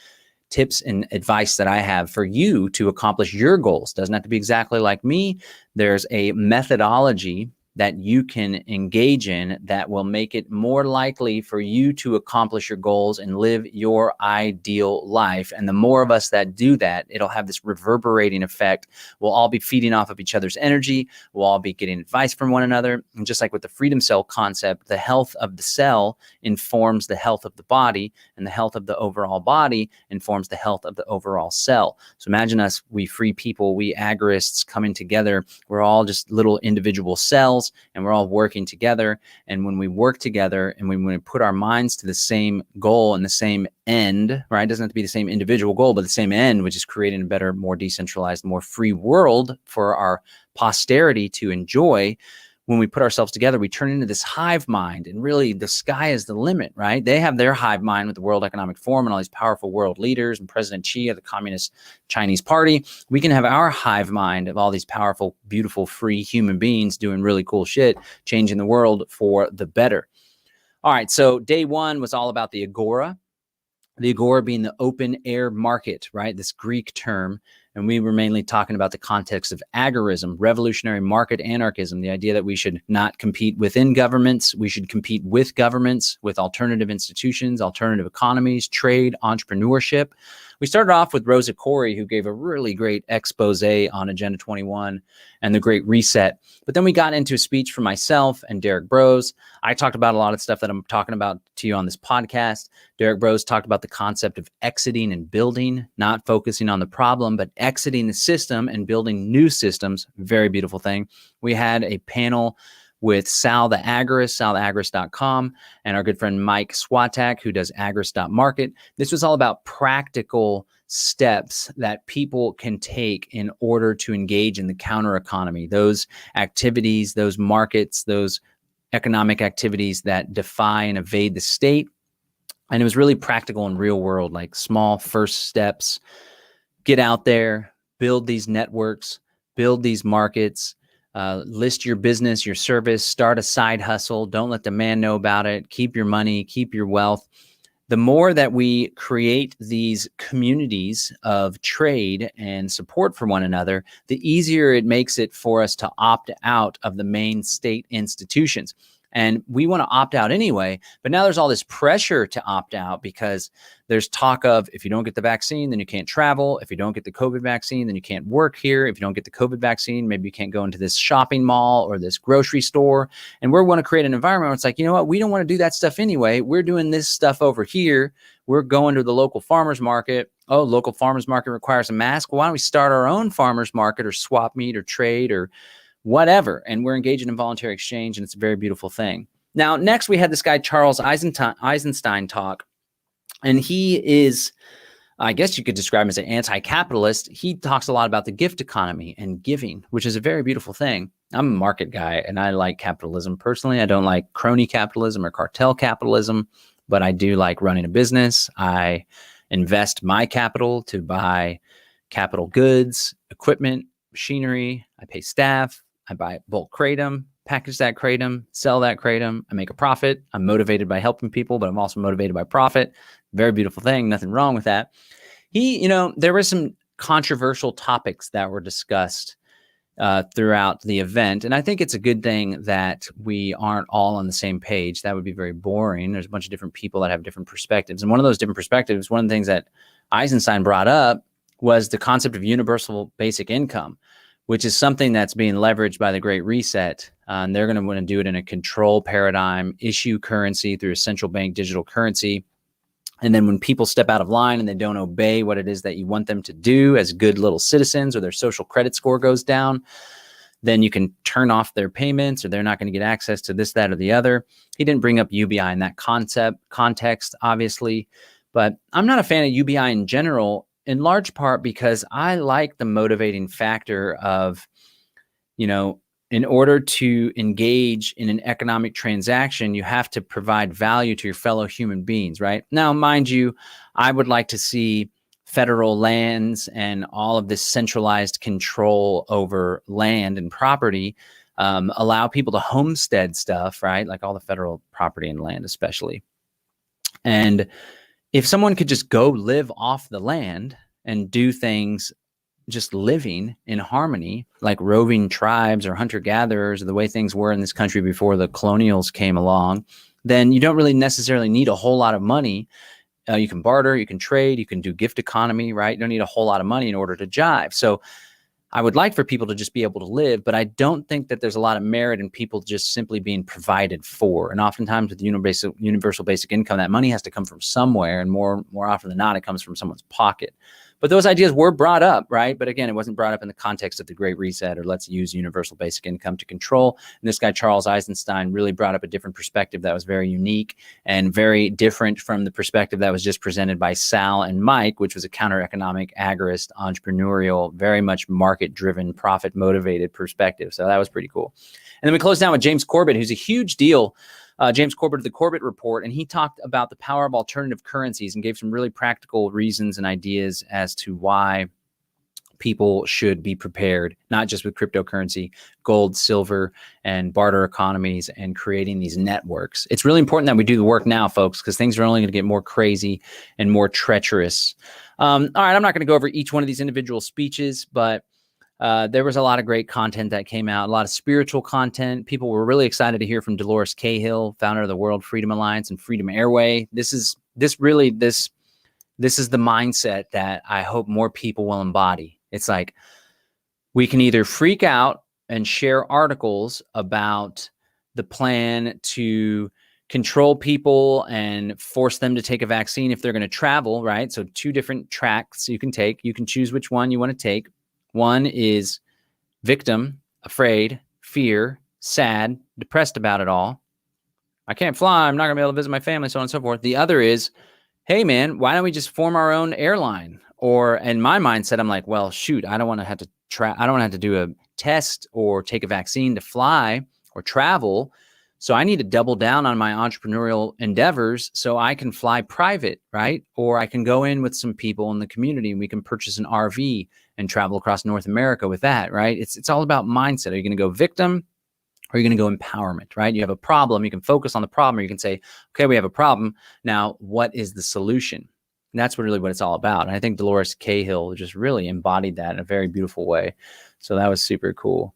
tips and advice that I have for you to accomplish your goals. Doesn't have to be exactly like me. There's a methodology that you can engage in that will make it more likely for you to accomplish your goals and live your ideal life. And the more of us that do that, it'll have this reverberating effect. We'll all be feeding off of each other's energy. We'll all be getting advice from one another. And just like with the Freedom Cell concept, the health of the cell informs the health of the body, and the health of the overall body informs the health of the overall cell. So imagine us, we free people, we agorists coming together. We're all just little individual cells, and we're all working together. And when we work together and when we put our minds to the same goal and the same end, right? It doesn't have to be the same individual goal, but the same end, which is creating a better, more decentralized, more free world for our posterity to enjoy. When we put ourselves together, we turn into this hive mind, and really the sky is the limit, right? They have their hive mind with the World Economic Forum and all these powerful world leaders and President Xi of the Communist Chinese Party. We can have our hive mind of all these powerful, beautiful, free human beings doing really cool shit, changing the world for the better. All right, so day one was all about the Agora. The Agora being the open air market, right? This Greek term. And we were mainly talking about the context of agorism, revolutionary market anarchism, the idea that we should not compete within governments. We should compete with governments, with alternative institutions, alternative economies, trade, entrepreneurship. We started off with Rosa Koire, who gave a really great expose on Agenda 21 and the Great Reset. But then we got into a speech from myself and Derek Broze. I talked about a lot of stuff that I'm talking about to you on this podcast. Derek Broze talked about the concept of exiting and building, not focusing on the problem, but exiting the system and building new systems. Very beautiful thing. We had a panel with Sal the Agorist, saltheagorist.com, and our good friend Mike Swatak, who does agorist.market. This was all about practical steps that people can take in order to engage in the counter economy, those activities, those markets, those economic activities that defy and evade the state. And it was really practical and real world, like small first steps. Get out there, build these networks, build these markets, list your business, your service, start a side hustle. Don't let the man know about it. Keep your money, keep your wealth. The more that we create these communities of trade and support for one another, the easier it makes it for us to opt out of the main state institutions. And we want to opt out anyway. But now there's all this pressure to opt out because there's talk of if you don't get the vaccine, then you can't travel. If you don't get the COVID vaccine, then you can't work here. If you don't get the COVID vaccine, maybe you can't go into this shopping mall or this grocery store. And we want to create an environment where it's like, you know what? We don't want to do that stuff anyway. We're doing this stuff over here. We're going to the local farmer's market. Oh, local farmer's market requires a mask. Well, why don't we start our own farmer's market or swap meet or trade or whatever? And we're engaging in voluntary exchange, and it's a very beautiful thing. Now, next we had this guy, Charles Eisenstein talk. And he is, I guess you could describe him as an anti-capitalist. He talks a lot about the gift economy and giving, which is a very beautiful thing. I'm a market guy, and I like capitalism personally. I don't like crony capitalism or cartel capitalism, but I do like running a business. I invest my capital to buy capital goods, equipment, machinery. I pay staff. I buy bulk kratom, package that kratom, sell that kratom. I make a profit. I'm motivated by helping people, but I'm also motivated by profit. Very beautiful thing. Nothing wrong with that. There were some controversial topics that were discussed throughout the event. And I think it's a good thing that we aren't all on the same page. That would be very boring. There's a bunch of different people that have different perspectives. And one of those different perspectives, one of the things that Eisenstein brought up was the concept of universal basic income, which is something that's being leveraged by the Great Reset. And they're going to want to do it in a control paradigm, issue currency through a central bank digital currency. And then when people step out of line and they don't obey what it is that you want them to do as good little citizens, or their social credit score goes down, then you can turn off their payments, or they're not going to get access to this, that, or the other. He didn't bring up UBI in that context, obviously, but I'm not a fan of UBI in general, in large part because I like the motivating factor of, in order to engage in an economic transaction, you have to provide value to your fellow human beings, right? Now, mind you, I would like to see federal lands and all of this centralized control over land and property allow people to homestead stuff, right? Like all the federal property and land, especially. And if someone could just go live off the land and do things just living in harmony, like roving tribes or hunter-gatherers, or the way things were in this country before the colonials came along, then you don't really necessarily need a whole lot of money. You can barter, you can trade, you can do gift economy, right? You don't need a whole lot of money in order to jive. So I would like for people to just be able to live, but I don't think that there's a lot of merit in people just simply being provided for. And oftentimes with universal basic income, that money has to come from somewhere, and more often than not, it comes from someone's pocket. But those ideas were brought up, right? But again, it wasn't brought up in the context of the Great Reset or let's use universal basic income to control. And this guy, Charles Eisenstein, really brought up a different perspective that was very unique and very different from the perspective that was just presented by Sal and Mike, which was a counter-economic, agorist, entrepreneurial, very much market-driven, profit-motivated perspective. So that was pretty cool. And then we close down with James Corbett, who's a huge deal. James Corbett of the Corbett Report, and he talked about the power of alternative currencies and gave some really practical reasons and ideas as to why people should be prepared, not just with cryptocurrency, gold, silver, and barter economies, and creating these networks. It's really important that we do the work now, folks, because things are only going to get more crazy and more treacherous. All right, I'm not going to go over each one of these individual speeches, but there was a lot of great content that came out, a lot of spiritual content. People were really excited to hear from Dolores Cahill, founder of the World Freedom Alliance and Freedom Airway. This is the mindset that I hope more people will embody. It's like we can either freak out and share articles about the plan to control people and force them to take a vaccine if they're going to travel, right? So 2 different tracks you can take. You can choose which one you want to take. One is victim, afraid, fear, sad, depressed about it all. I can't fly. I'm not going to be able to visit my family, so on and so forth. The other is, hey, man, why don't we just form our own airline? Or in my mindset, I'm like, well, shoot, I don't want to have to I don't want to have to do a test or take a vaccine to fly or travel. So I need to double down on my entrepreneurial endeavors so I can fly private, right? Or I can go in with some people in the community and we can purchase an RV and travel across North America with that, right? It's all about mindset. Are you going to go victim or are you going to go empowerment, right? You have a problem, you can focus on the problem, or you can say, okay, we have a problem. Now, what is the solution? And that's really what it's all about. And I think Dolores Cahill just really embodied that in a very beautiful way. So that was super cool.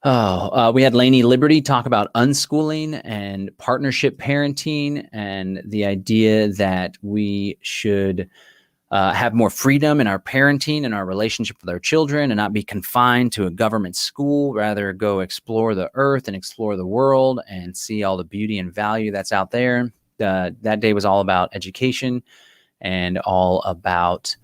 We had Lainey Liberty talk about unschooling and partnership parenting and the idea that we should have more freedom in our parenting and our relationship with our children and not be confined to a government school, rather go explore the earth and explore the world and see all the beauty and value that's out there. That day was all about education and all about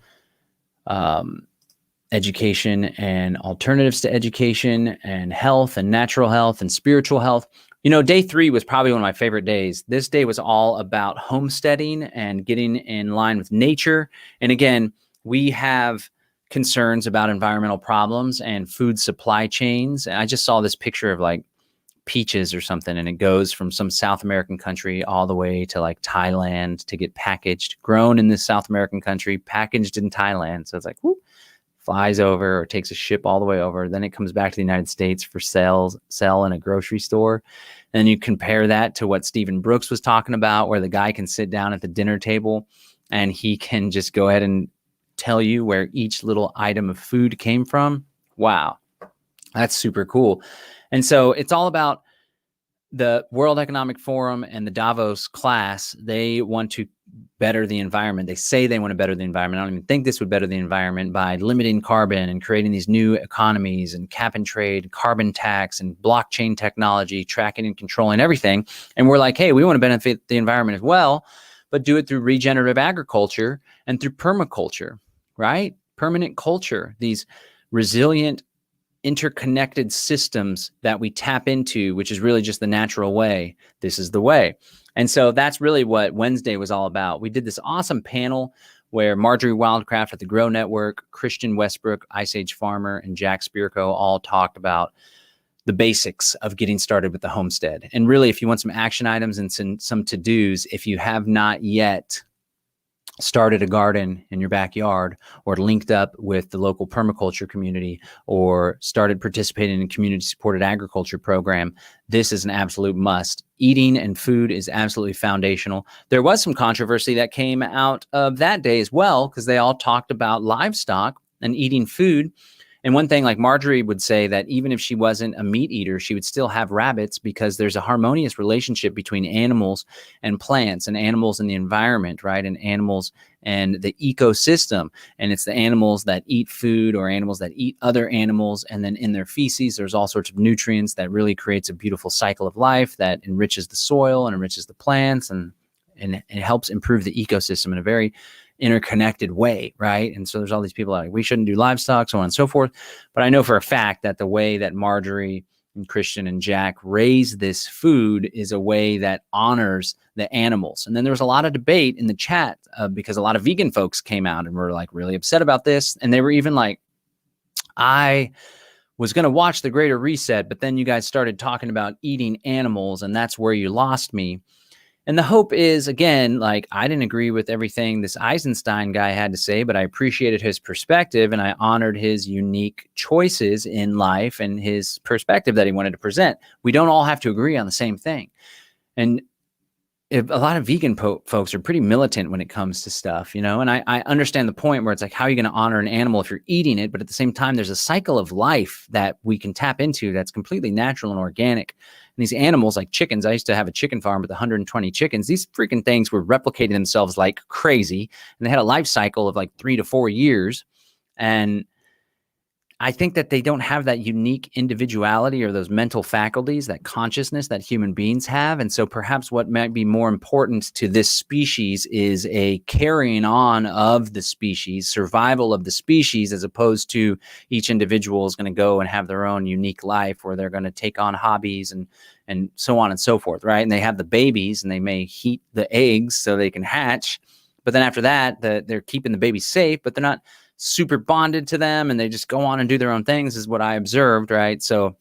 education and alternatives to education and health and natural health and spiritual health. Day 3 was probably one of my favorite days. This day was all about homesteading and getting in line with nature. And again, we have concerns about environmental problems and food supply chains. And I just saw this picture of like peaches or something, and it goes from some South American country all the way to like Thailand to get packaged, grown in this South American country, packaged in Thailand. So it's like, whoop, flies over or takes a ship all the way over. Then it comes back to the United States for sell in a grocery store. And you compare that to what Stephen Brooks was talking about, where the guy can sit down at the dinner table and he can just go ahead and tell you where each little item of food came from. Wow, that's super cool. And so it's all about the World Economic Forum and the Davos class. They want to better the environment. They say they want to better the environment. I don't even think this would better the environment by limiting carbon and creating these new economies and cap and trade, carbon tax and blockchain technology, tracking and controlling everything. And we're like, hey, we want to benefit the environment as well, but do it through regenerative agriculture and through permaculture, right? Permanent culture, these resilient, interconnected systems that we tap into, which is really just the natural way. This is the way. And so that's really what Wednesday was all about. We did this awesome panel where Marjorie Wildcraft at the Grow Network, Christian Westbrook, Ice Age Farmer, and Jack Spirko all talked about the basics of getting started with the homestead. And really, if you want some action items and some to-dos, if you have not yet started a garden in your backyard or linked up with the local permaculture community or started participating in a community supported agriculture program, this is an absolute must. Eating and food is absolutely foundational. There was some controversy that came out of that day as well, because they all talked about livestock and eating food. And one thing, like Marjorie would say that even if she wasn't a meat eater, she would still have rabbits because there's a harmonious relationship between animals and plants and animals and the environment, right? And animals and the ecosystem. And it's the animals that eat food or animals that eat other animals. And then in their feces, there's all sorts of nutrients that really creates a beautiful cycle of life that enriches the soil and enriches the plants and it helps improve the ecosystem in a very interconnected way, right? And so there's all these people like, we shouldn't do livestock, so on and so forth. But I know for a fact that the way that Marjorie and Christian and Jack raise this food is a way that honors the animals. And then there was a lot of debate in the chat because a lot of vegan folks came out and were like really upset about this. And they were even like, I was going to watch The Greater Reset, but then you guys started talking about eating animals, and that's where you lost me. And the hope is, again, like I didn't agree with everything this Eisenstein guy had to say, but I appreciated his perspective and I honored his unique choices in life and his perspective that he wanted to present. We don't all have to agree on the same thing. And a lot of vegan folks are pretty militant when it comes to stuff, you know, and I understand the point where it's like, how are you going to honor an animal if you're eating it? But at the same time, there's a cycle of life that we can tap into that's completely natural and organic. And these animals like chickens, I used to have a chicken farm with 120 chickens. These freaking things were replicating themselves like crazy. And they had a life cycle of like 3 to 4 years. And I think that they don't have that unique individuality or those mental faculties, that consciousness that human beings have. And so perhaps what might be more important to this species is a carrying on of the species, survival of the species, as opposed to each individual is going to go and have their own unique life where they're going to take on hobbies and so on and so forth, right? And they have the babies and they may heat the eggs so they can hatch. But then after that, they're keeping the babies safe, but they're not super bonded to them and they just go on and do their own things is what I observed, right? So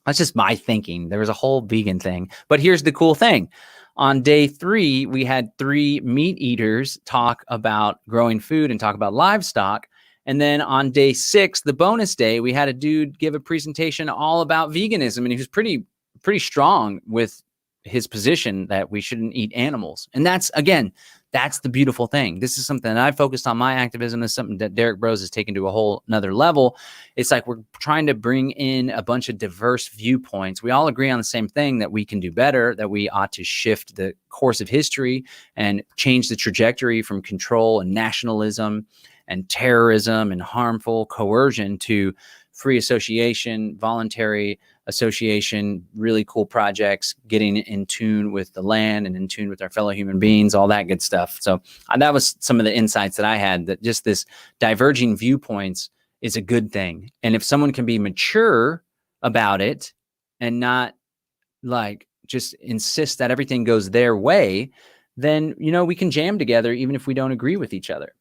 that's just my thinking. There was a whole vegan thing. But here's the cool thing. On day 3, we had 3 meat eaters talk about growing food and talk about livestock. And then on day 6, the bonus day, we had a dude give a presentation all about veganism. And he was pretty strong with his position that we shouldn't eat animals. And that's, again, That's the beautiful thing. This is something that I focused on my activism. This is something that Derek Bros has taken to a whole another level. It's like we're trying to bring in a bunch of diverse viewpoints. We all agree on the same thing, that we can do better, that we ought to shift the course of history and change the trajectory from control and nationalism and terrorism and harmful coercion to free association, voluntary association, really cool projects, getting in tune with the land and in tune with our fellow human beings, all that good stuff. So that was some of the insights that I had, that just this diverging viewpoints is a good thing. And if someone can be mature about it and not like just insist that everything goes their way, then, you know, we can jam together even if we don't agree with each other.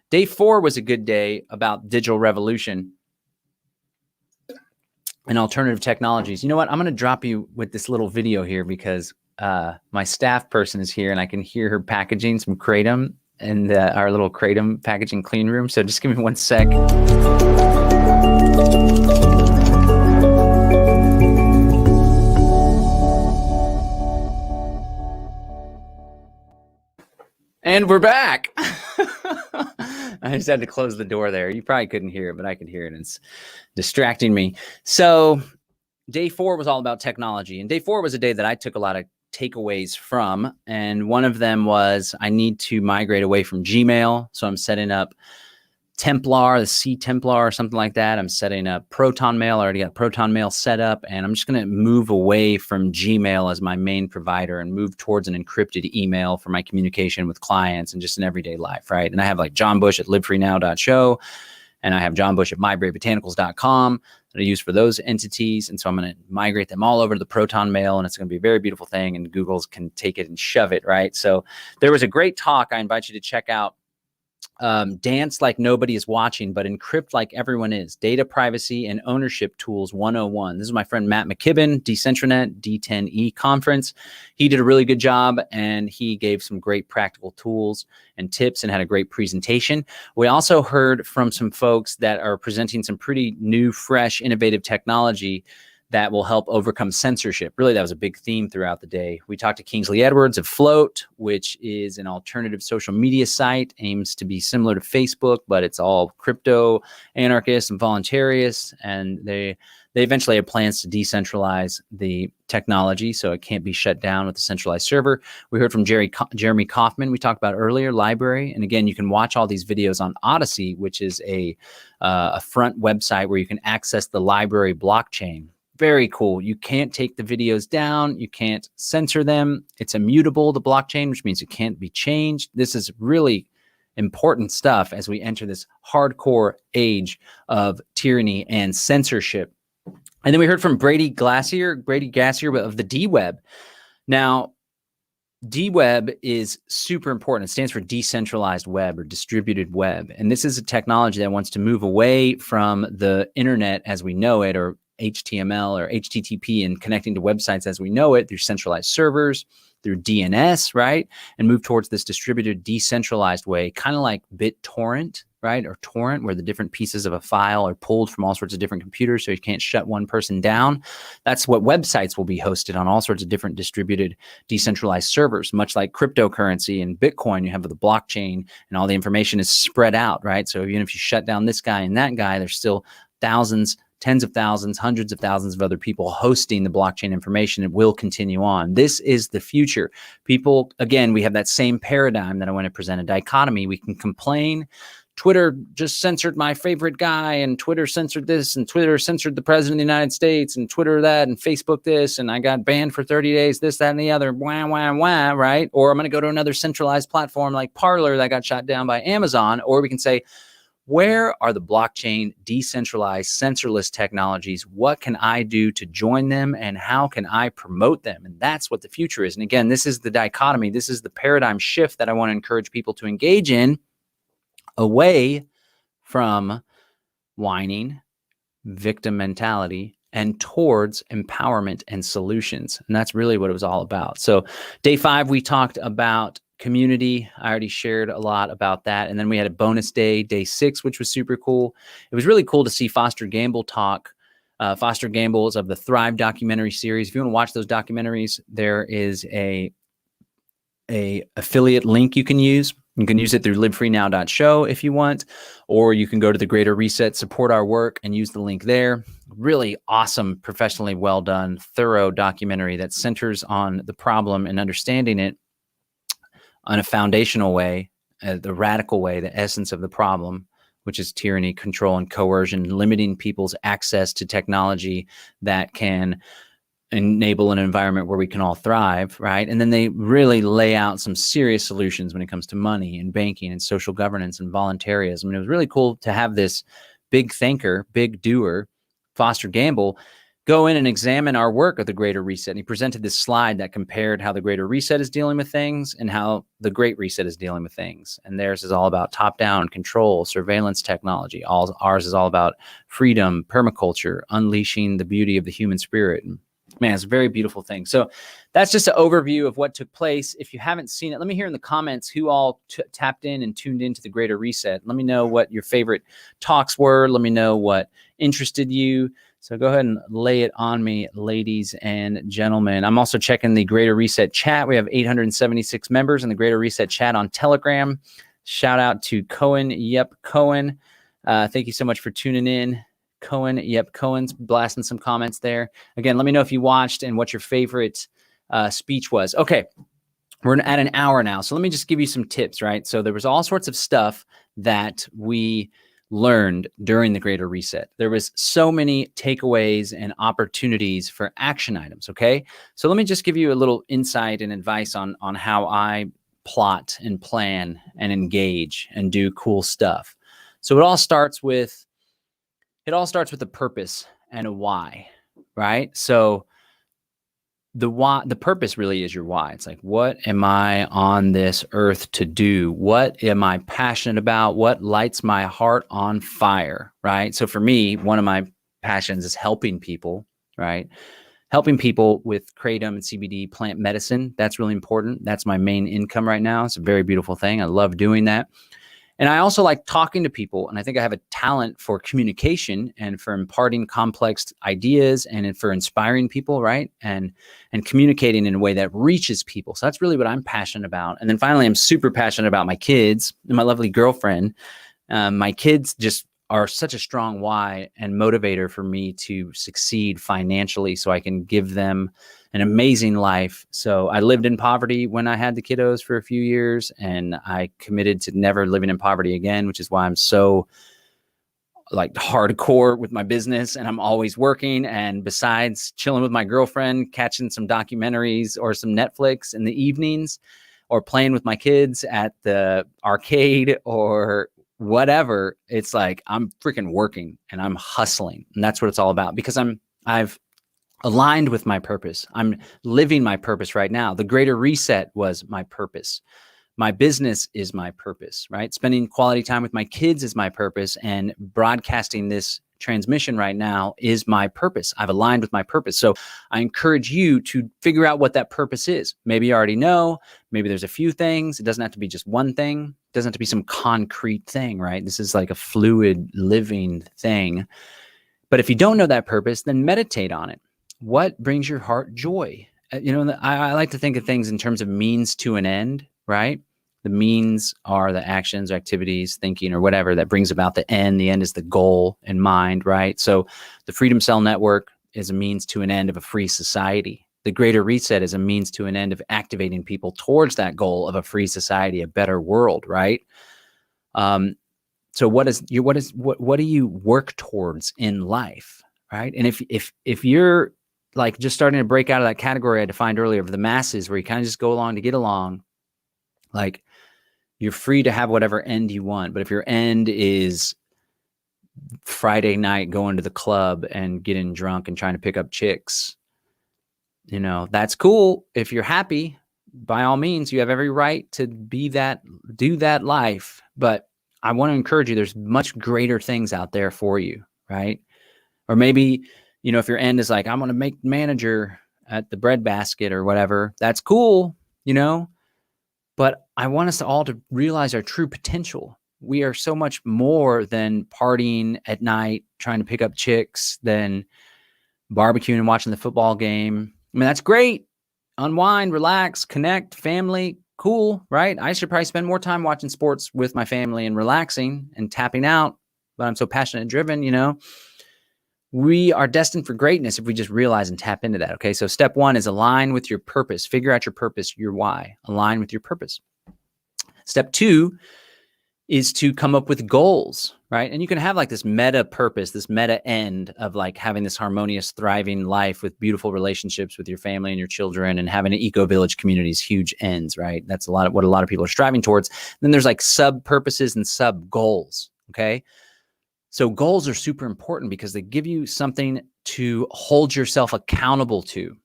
Day 4 was a good day about digital revolution and alternative technologies. You know what? I'm going to drop you with this little video here because my staff person is here and I can hear her packaging some Kratom in our little Kratom packaging clean room. So just give me 1 sec. And we're back. I just had to close the door there. You probably couldn't hear it, but I could hear it. It's distracting me. So day 4 was all about technology. And day 4 was a day that I took a lot of takeaways from. And one of them was I need to migrate away from Gmail. So I'm setting up Templar, the C Templar or something like that. I'm setting up Proton Mail. I already got Proton Mail set up, and I'm just going to move away from Gmail as my main provider and move towards an encrypted email for my communication with clients and just in everyday life, right? And I have like John Bush at livefreenow.show, and I have John Bush at mybraveBotanicals.com that I use for those entities. And so I'm going to migrate them all over to the Proton Mail, and it's going to be a very beautiful thing, and Google's can take it and shove it, right? So there was a great talk I invite you to check out. Dance like nobody is watching, but encrypt like everyone is. Data privacy and ownership tools 101. This is my friend Matt McKibben, Decentranet D10E conference. He did a really good job, and he gave some great practical tools and tips and had a great presentation. We also heard from some folks that are presenting some pretty new, fresh, innovative technology that will help overcome censorship. Really, that was a big theme throughout the day. We talked to Kingsley Edwards of Float, which is an alternative social media site, aims to be similar to Facebook, but it's all crypto anarchists and voluntarists. And they eventually have plans to decentralize the technology so it can't be shut down with a centralized server. We heard from Jeremy Kauffman, we talked about earlier, library. And again, you can watch all these videos on Odysee, which is a front website where you can access the library blockchain. Very cool. You can't take the videos down. You can't censor them. It's immutable, the blockchain, which means it can't be changed. This is really important stuff as we enter this hardcore age of tyranny and censorship. And then we heard from Brady Glassier of the DWeb. Now, DWeb is super important. It stands for decentralized web or distributed web. And this is a technology that wants to move away from the internet as we know it, or HTML or HTTP, and connecting to websites as we know it through centralized servers, through DNS, right? And move towards this distributed, decentralized way, kind of like BitTorrent, right? Or torrent, where the different pieces of a file are pulled from all sorts of different computers so you can't shut one person down. That's what websites will be hosted on, all sorts of different distributed, decentralized servers, much like cryptocurrency and Bitcoin. You have the blockchain and all the information is spread out, right? So even if you shut down this guy and that guy, there's still thousands, tens of thousands, hundreds of thousands of other people hosting the blockchain information. It will continue on. This is the future. People, again, we have that same paradigm that I want to present, a dichotomy. We can complain, Twitter just censored my favorite guy, and Twitter censored this, and Twitter censored the president of the United States, and Twitter that, and Facebook this, and I got banned for 30 days, this, that, and the other, wah, wah, wah, right? Or I'm going to go to another centralized platform like Parler that got shot down by Amazon. Or we can say, where are the blockchain, decentralized, censorless technologies? What can I do to join them, and how can I promote them? And that's what the future is. And again, this is the dichotomy. This is the paradigm shift that I want to encourage people to engage in, away from whining, victim mentality, and towards empowerment and solutions. And that's really what it was all about. So day 5, we talked about community. I already shared a lot about that. And then we had a bonus day, day 6, which was super cool. It was really cool to see Foster Gamble talk. Foster Gamble is of the Thrive documentary series. If you want to watch those documentaries, there is a a affiliate link you can use. You can use it through livefreenow.show if you want, or you can go to the Greater Reset, support our work, and use the link there. Really awesome, professionally well done, thorough documentary that centers on the problem and understanding it on a foundational way, the radical way, the essence of the problem, which is tyranny, control, and coercion, limiting people's access to technology that can enable an environment where we can all thrive, right? And then they really lay out some serious solutions when it comes to money and banking and social governance and voluntarism. And it was really cool to have this big thinker, big doer, Foster Gamble, go in and examine our work at the Greater Reset. And he presented this slide that compared how the Greater Reset is dealing with things and how the Great Reset is dealing with things. And theirs is all about top-down control, surveillance technology. Ours is all about freedom, permaculture, unleashing the beauty of the human spirit. And man, it's a very beautiful thing. So that's just an overview of what took place. If you haven't seen it, let me hear in the comments who all tapped in and tuned into the Greater Reset. Let me know what your favorite talks were. Let me know what interested you. So go ahead and lay it on me, ladies and gentlemen. I'm also checking the Greater Reset chat. We have 876 members in the Greater Reset chat on Telegram. Shout out to Cohen. Yep, Cohen. Thank you so much for tuning in. Cohen. Yep, Cohen's blasting some comments there. Again, let me know if you watched and what your favorite speech was. Okay, we're at an hour now. So let me just give you some tips, right? So there was all sorts of stuff that we learned during the Greater Reset. There was so many takeaways and opportunities for action items, okay? So let me just give you a little insight and advice on how I plot and plan and engage and do cool stuff. So it all starts with a purpose and a why, right? So the why, the purpose really is your why. It's like, what am I on this earth to do? What am I passionate about? What lights my heart on fire, right? So for me, one of my passions is helping people, right? Helping people with kratom and CBD plant medicine. That's really important. That's my main income right now. It's a very beautiful thing. I love doing that. And I also like talking to people, and I think I have a talent for communication and for imparting complex ideas and for inspiring people, right? And communicating in a way that reaches people. So that's really what I'm passionate about. And then finally, I'm super passionate about my kids and my lovely girlfriend. My kids just are such a strong why and motivator for me to succeed financially so I can give them an amazing life. So I lived in poverty when I had the kiddos for a few years, and I committed to never living in poverty again, which is why I'm so like hardcore with my business and I'm always working. And besides chilling with my girlfriend, catching some documentaries or some Netflix in the evenings, or playing with my kids at the arcade or whatever, it's like I'm freaking working and I'm hustling. And that's what it's all about, because I've aligned with my purpose. I'm living my purpose right now. The Greater Reset was my purpose. My business is my purpose, right? Spending quality time with my kids is my purpose, and broadcasting this transmission right now is my purpose. I've aligned with my purpose. So I encourage you to figure out what that purpose is. Maybe you already know, maybe there's a few things. It doesn't have to be just one thing. It doesn't have to be some concrete thing, right? This is like a fluid living thing. But if you don't know that purpose, then meditate on it. What brings your heart joy? I like to think of things in terms of means to an end, right? The means are the actions, activities, thinking, or whatever that brings about the end. The end is the goal in mind, right? So the Freedom Cell Network is a means to an end of a free society. The Greater Reset is a means to an end of activating people towards that goal of a free society, a better world, right? So what do you work towards in life, right? And if you're like just starting to break out of that category I defined earlier of the masses, where you kind of just go along to get along, like you're free to have whatever end you want. But if your end is Friday night going to the club and getting drunk and trying to pick up chicks, that's cool. If you're happy, by all means, you have every right to do that life. But I want to encourage you, there's much greater things out there for you, right? Or maybe, if your end is like, I'm going to make manager at the breadbasket or whatever, that's cool, but I want us all to realize our true potential. We are so much more than partying at night, trying to pick up chicks, than barbecuing and watching the football game. I mean, that's great. Unwind, relax, connect, family, Cool, right? I should probably spend more time watching sports with my family and relaxing and tapping out, but I'm so passionate and driven, We are destined for greatness if we just realize and tap into that. Okay. So step 1 is align with your purpose. Figure out your purpose, your why. Align with your purpose. Step 2 is to come up with goals, right? And you can have like this meta purpose, this meta end of like having this harmonious, thriving life with beautiful relationships with your family and your children and having an eco-village communities, huge ends, right? That's what a lot of people are striving towards. Then there's like sub purposes and sub goals. Okay. So goals are super important because they give you something to hold yourself accountable to.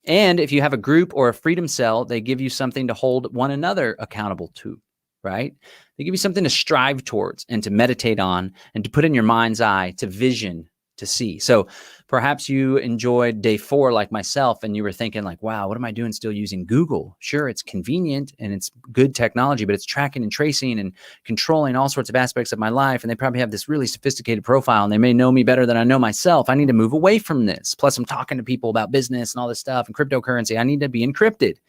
And if you have a group or a freedom cell, they give you something to hold one another accountable to, right? They give you something to strive towards and to meditate on and to put in your mind's eye, to vision, to see. So perhaps you enjoyed day 4 like myself and you were thinking like, wow, what am I doing still using Google? Sure, it's convenient and it's good technology, but it's tracking and tracing and controlling all sorts of aspects of my life. And they probably have this really sophisticated profile and they may know me better than I know myself. I need to move away from this. Plus I'm talking to people about business and all this stuff and cryptocurrency. I need to be encrypted.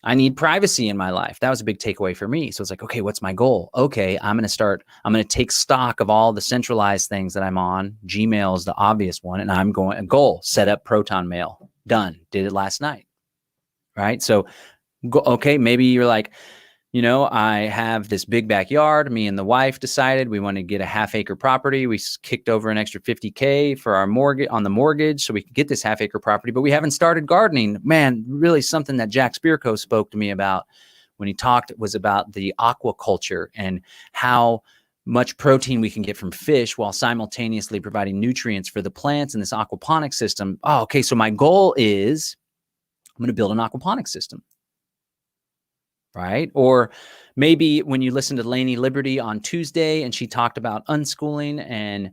I need privacy in my life. That was a big takeaway for me. So it's like, okay, what's my goal? Okay, I'm going to take stock of all the centralized things that I'm on. Gmail is the obvious one. And I'm going, a goal, set up Proton Mail. Done. Did it last night. Right. So, okay, maybe you're like, I have this big backyard. Me and the wife decided we want to get a half-acre property. We kicked over an extra $50K for our mortgage on the mortgage so we could get this half-acre property, but we haven't started gardening. Man, really something that Jack Spirko spoke to me about when he talked was about the aquaculture and how much protein we can get from fish while simultaneously providing nutrients for the plants in this aquaponics system. Oh, okay. So my goal is I'm going to build an aquaponics system. Right? Or maybe when you listen to Lainey Liberty on Tuesday and she talked about unschooling and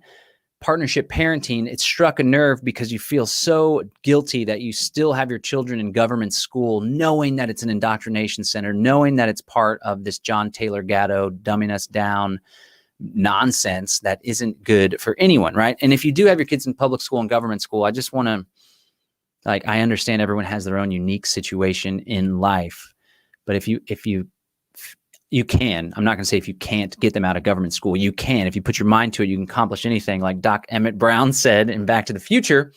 partnership parenting, it struck a nerve because you feel so guilty that you still have your children in government school, knowing that it's an indoctrination center, knowing that it's part of this John Taylor Gatto dumbing us down nonsense that isn't good for anyone, right? And if you do have your kids in public school and government school, I just want to, I understand everyone has their own unique situation in life. But if you can, I'm not going to say if you can't get them out of government school, you can. If you put your mind to it, you can accomplish anything, like Doc Emmett Brown said in Back to the Future.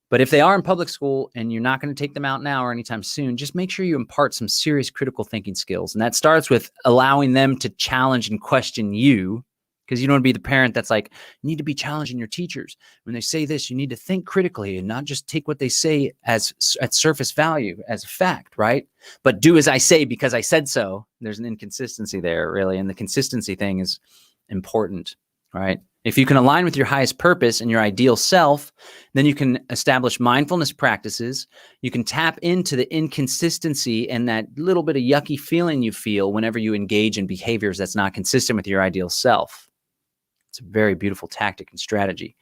But if they are in public school and you're not going to take them out now or anytime soon, just make sure you impart some serious critical thinking skills. And that starts with allowing them to challenge and question you, because you don't want to be the parent that's like, you need to be challenging your teachers. When they say this, you need to think critically and not just take what they say as at surface value, as a fact, right? But do as I say because I said so. There's an inconsistency there, really. And the consistency thing is important, right? If you can align with your highest purpose and your ideal self, then you can establish mindfulness practices. You can tap into the inconsistency and that little bit of yucky feeling you feel whenever you engage in behaviors that's not consistent with your ideal self. It's a very beautiful tactic and strategy.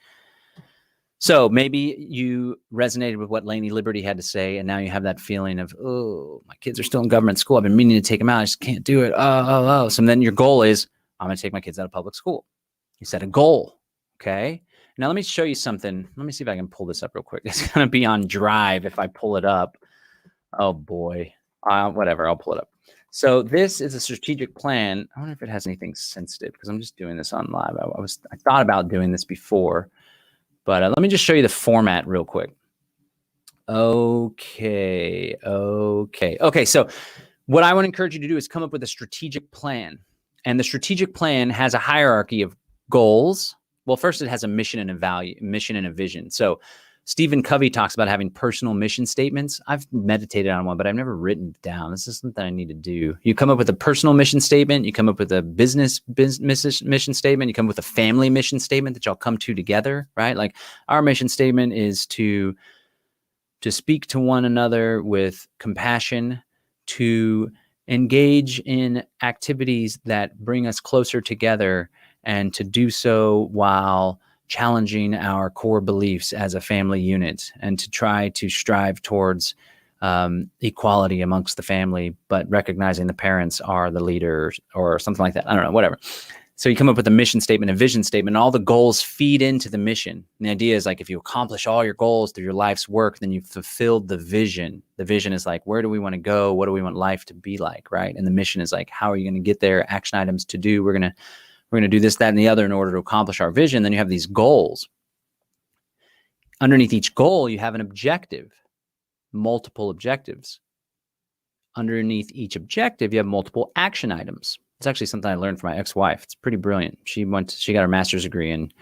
So maybe you resonated with what Lainey Liberty had to say, and now you have that feeling of, oh, my kids are still in government school. I've been meaning to take them out. I just can't do it. So then your goal is, I'm going to take my kids out of public school. You set a goal, okay? Now let me show you something. Let me see if I can pull this up real quick. It's going to be on Drive if I pull it up. Oh, boy. Whatever, I'll pull it up. So this is a strategic plan. I wonder if it has anything sensitive because I'm just doing this on live. I thought about doing this before, but let me just show you the format real quick. Okay. So what I want to encourage you to do is come up with a strategic plan. And the strategic plan has a hierarchy of goals. Well, first it has a mission and a vision. So Stephen Covey talks about having personal mission statements. I've meditated on one, but I've never written it down. This is something I need to do. You come up with a personal mission statement. You come up with a business mission statement. You come up with a family mission statement that y'all come to together, right? Like our mission statement is to speak to one another with compassion, to engage in activities that bring us closer together, and to do so while challenging our core beliefs as a family unit, and to try to strive towards equality amongst the family, but recognizing the parents are the leaders or something like that. I don't know, whatever. So you come up with a mission statement, a vision statement, and all the goals feed into the mission. And the idea is like, if you accomplish all your goals through your life's work, then you've fulfilled the vision. The vision is like, where do we want to go? What do we want life to be like, right? And the mission is like, how are you going to get there? Action items to do. We're going to do this, that, and the other in order to accomplish our vision. Then you have these goals. Underneath each goal, you have an objective, multiple objectives. Underneath each objective, you have multiple action items. It's actually something I learned from my ex-wife. It's pretty brilliant. She got her master's degree in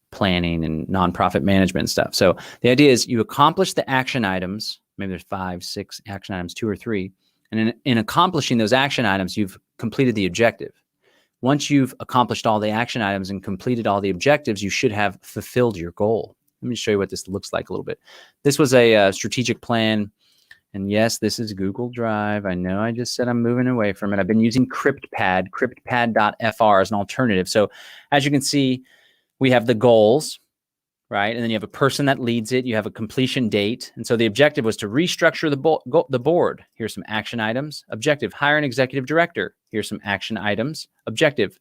planning and nonprofit management and stuff. So the idea is you accomplish the action items. Maybe there's 5, 6 action items, 2 or 3. And in accomplishing those action items, you've completed the objective. Once you've accomplished all the action items and completed all the objectives, you should have fulfilled your goal. Let me show you what this looks like a little bit. This was a strategic plan. And yes, this is Google Drive. I know I just said I'm moving away from it. I've been using CryptPad, CryptPad.fr as an alternative. So as you can see, we have the goals, right? And then you have a person that leads it. You have a completion date. And so the objective was to restructure the board. Here's some action items. Objective, hire an executive director. Here's some action items. Objective,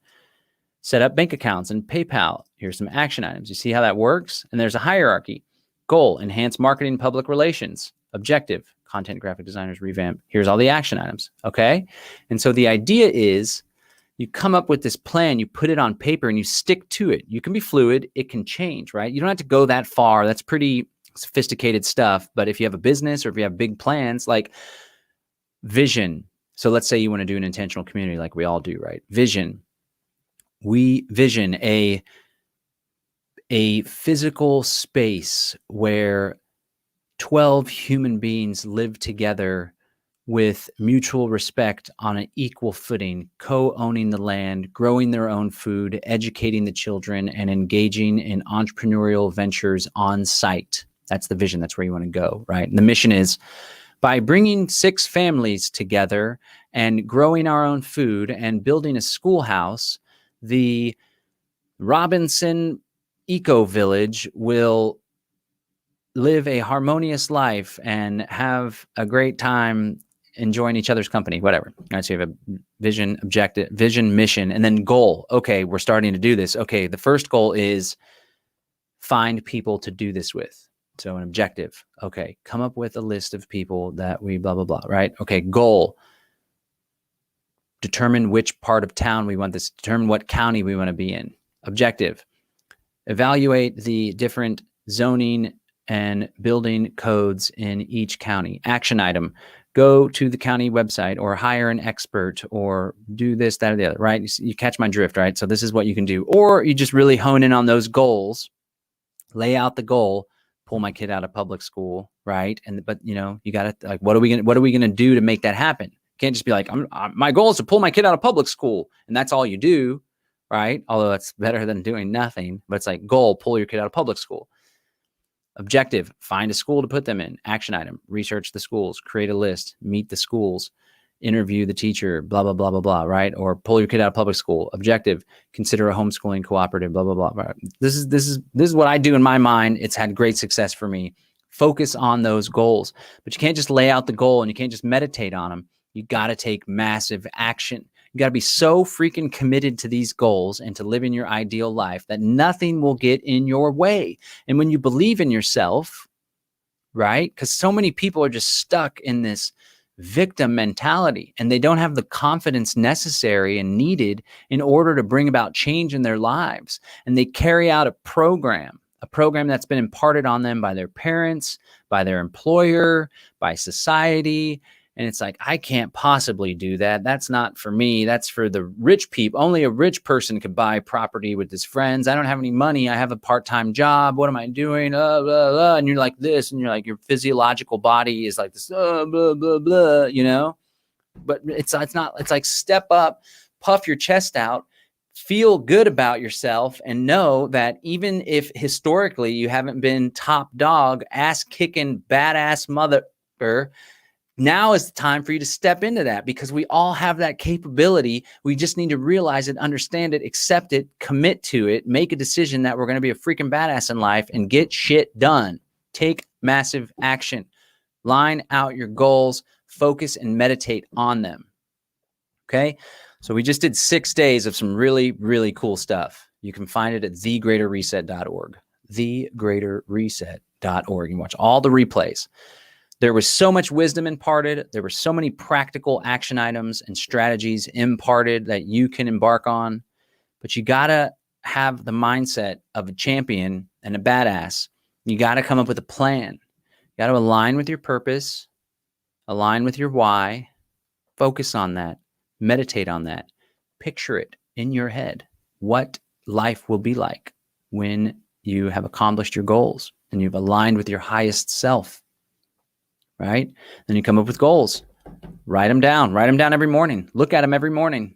set up bank accounts and PayPal. Here's some action items. You see how that works? And there's a hierarchy. Goal, enhance marketing, public relations. Objective, content, graphic designers, revamp. Here's all the action items, okay? And so the idea is you come up with this plan, you put it on paper, and you stick to it. You can be fluid. It can change, right? You don't have to go that far. That's pretty sophisticated stuff. But if you have a business or if you have big plans, like vision. So let's say you want to do an intentional community like we all do, right? Vision. We vision a physical space where 12 human beings live together with mutual respect on an equal footing, co-owning the land, growing their own food, educating the children, and engaging in entrepreneurial ventures on site. That's the vision. That's where you want to go, right? And the mission is by bringing 6 families together and growing our own food and building a schoolhouse, the Robinson Eco Village will live a harmonious life and have a great time enjoying each other's company, whatever. All right, so you have a vision, objective, vision, mission, and then goal. Okay, we're starting to do this. Okay, the first goal is find people to do this with. So an objective. Okay, come up with a list of people that we blah, blah, blah, right? Okay, goal. Determine which part of town we want this, determine what county we want to be in. Objective. Evaluate the different zoning and building codes in each county. Action item, go to the county website or hire an expert or do this, that, or the other, right? You catch my drift, right? So this is what you can do. Or you just really hone in on those goals, lay out the goal, pull my kid out of public school, right? But you know, you got to like, what are we going to do to make that happen? You can't just be like, my goal is to pull my kid out of public school. And that's all you do, right? Although that's better than doing nothing, but it's like goal, pull your kid out of public school. Objective, find a school to put them in. Action item, research the schools, create a list, meet the schools, interview the teacher, blah, blah, blah, blah, blah, right? Or pull your kid out of public school. Objective, consider a homeschooling cooperative, blah, blah, blah. Right? This is what I do in my mind. It's had great success for me. Focus on those goals, but you can't just lay out the goal and you can't just meditate on them. You got to take massive action. You got to be so freaking committed to these goals and to living your ideal life that nothing will get in your way. And when you believe in yourself, right? Because so many people are just stuck in this victim mentality and they don't have the confidence necessary and needed in order to bring about change in their lives. And they carry out a program that's been imparted on them by their parents, by their employer, by society. And it's like, I can't possibly do that. That's not for me. That's for the rich people. Only a rich person could buy property with his friends. I don't have any money. I have a part-time job. What am I doing? Blah, blah. And you're like this, and you're like, your physiological body is like this, blah, blah, blah, you know? But it's not, it's like step up, puff your chest out, feel good about yourself, and know that even if historically you haven't been top dog, ass-kicking, badass mother, now is the time for you to step into that because we all have that capability. We just need to realize it, understand it, accept it, commit to it, make a decision that we're going to be a freaking badass in life and get shit done. Take massive action. Line out your goals, focus and meditate on them. Okay. So we just did 6 days of some really, really cool stuff. You can find it at thegreaterreset.org. Thegreaterreset.org. You can watch all the replays. There was so much wisdom imparted. There were so many practical action items and strategies imparted that you can embark on. But you got to have the mindset of a champion and a badass. You got to come up with a plan. You got to align with your purpose, align with your why, focus on that, meditate on that, picture it in your head, what life will be like when you have accomplished your goals and you've aligned with your highest self, right? Then you come up with goals, write them down every morning, look at them every morning.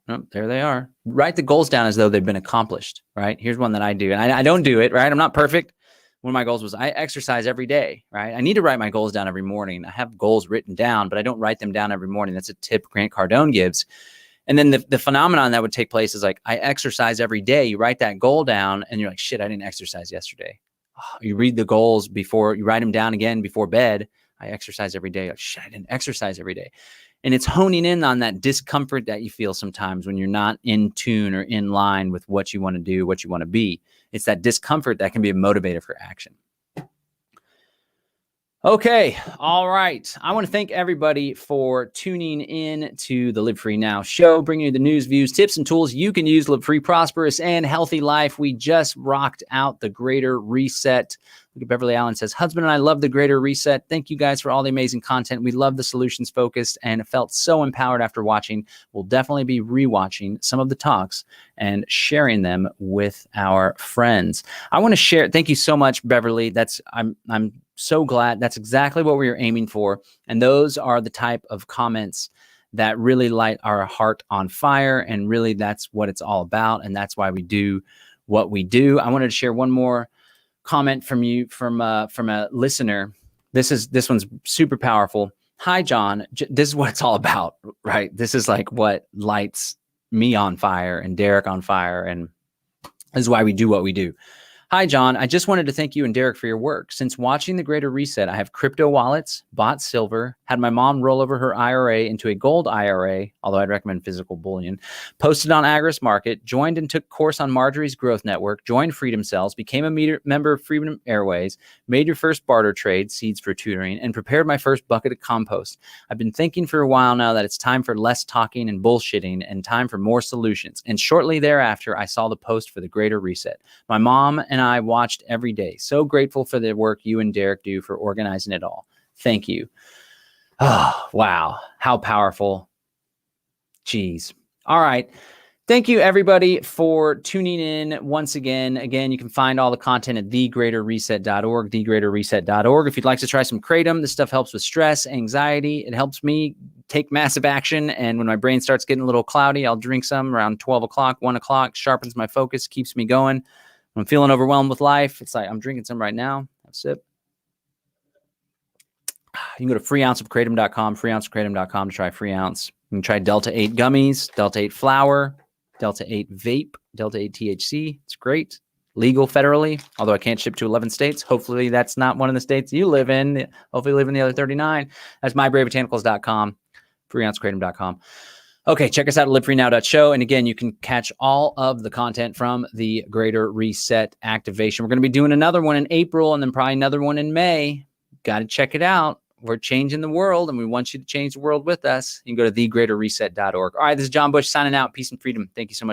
Oh, there they are. Write the goals down as though they've been accomplished, right? Here's one that I do. And I don't do it, right? I'm not perfect. One of my goals was I exercise every day, right? I need to write my goals down every morning. I have goals written down, but I don't write them down every morning. That's a tip Grant Cardone gives. And then the phenomenon that would take place is like, I exercise every day. You write that goal down and you're like, shit, I didn't exercise yesterday. Oh, you read the goals before you write them down again before bed. I exercise every day. Like, shit, I didn't exercise every day. And it's honing in on that discomfort that you feel sometimes when you're not in tune or in line with what you want to do, what you want to be. It's that discomfort that can be a motivator for action. Okay. All right. I want to thank everybody for tuning in to the Live Free Now show, bringing you the news, views, tips, and tools you can use to live free, prosperous, and healthy life. We just rocked out the Greater Reset. Look at Beverly Allen says, husband and I love the Greater Reset. Thank you guys for all the amazing content. We love the solutions focused and felt so empowered after watching. We'll definitely be rewatching some of the talks and sharing them with our friends. I want to share. Thank you so much, Beverly. I'm so glad. That's exactly what we were aiming for. And those are the type of comments that really light our heart on fire. And really, that's what it's all about. And that's why we do what we do. I wanted to share one more comment from you, from a listener. This one's super powerful. Hi, John. This is what it's all about, right? This is like what lights me on fire and Derek on fire. And this is why we do what we do. Hi, John. I just wanted to thank you and Derek for your work. Since watching the Greater Reset, I have crypto wallets, bought silver, had my mom roll over her IRA into a gold IRA, although I'd recommend physical bullion, posted on Agris Market, joined and took course on Marjorie's Growth Network, joined Freedom Cells, became a member of Freedom Airways, made your first barter trade, seeds for tutoring, and prepared my first bucket of compost. I've been thinking for a while now that it's time for less talking and bullshitting and time for more solutions. And shortly thereafter, I saw the post for the Greater Reset. My mom and I watched every day. So grateful for the work you and Derek do for organizing it all. Thank you. Oh, wow. How powerful. Jeez. All right. Thank you, everybody, for tuning in once again. Again, you can find all the content at thegreaterreset.org, thegreaterreset.org. If you'd like to try some Kratom, this stuff helps with stress, anxiety. It helps me take massive action. And when my brain starts getting a little cloudy, I'll drink some around 12 o'clock, 1 o'clock, sharpens my focus, keeps me going. When I'm feeling overwhelmed with life, it's like I'm drinking some right now. Have a sip. You can go to freeounceofkratom.com, freeounceofkratom.com to try free ounce. You can try Delta 8 gummies, Delta 8 flower, Delta 8 vape, Delta 8 THC. It's great. Legal federally, although I can't ship to 11 states. Hopefully that's not one of the states you live in. Hopefully you live in the other 39. That's mybravebotanicals.com, freeounceofkratom.com. Okay, check us out at livefreenow.show. And again, you can catch all of the content from the Greater Reset activation. We're going to be doing another one in April and then probably another one in May. Got to check it out. We're changing the world and we want you to change the world with us. You can go to thegreaterreset.org. All right, this is John Bush signing out. Peace and freedom. Thank you so much.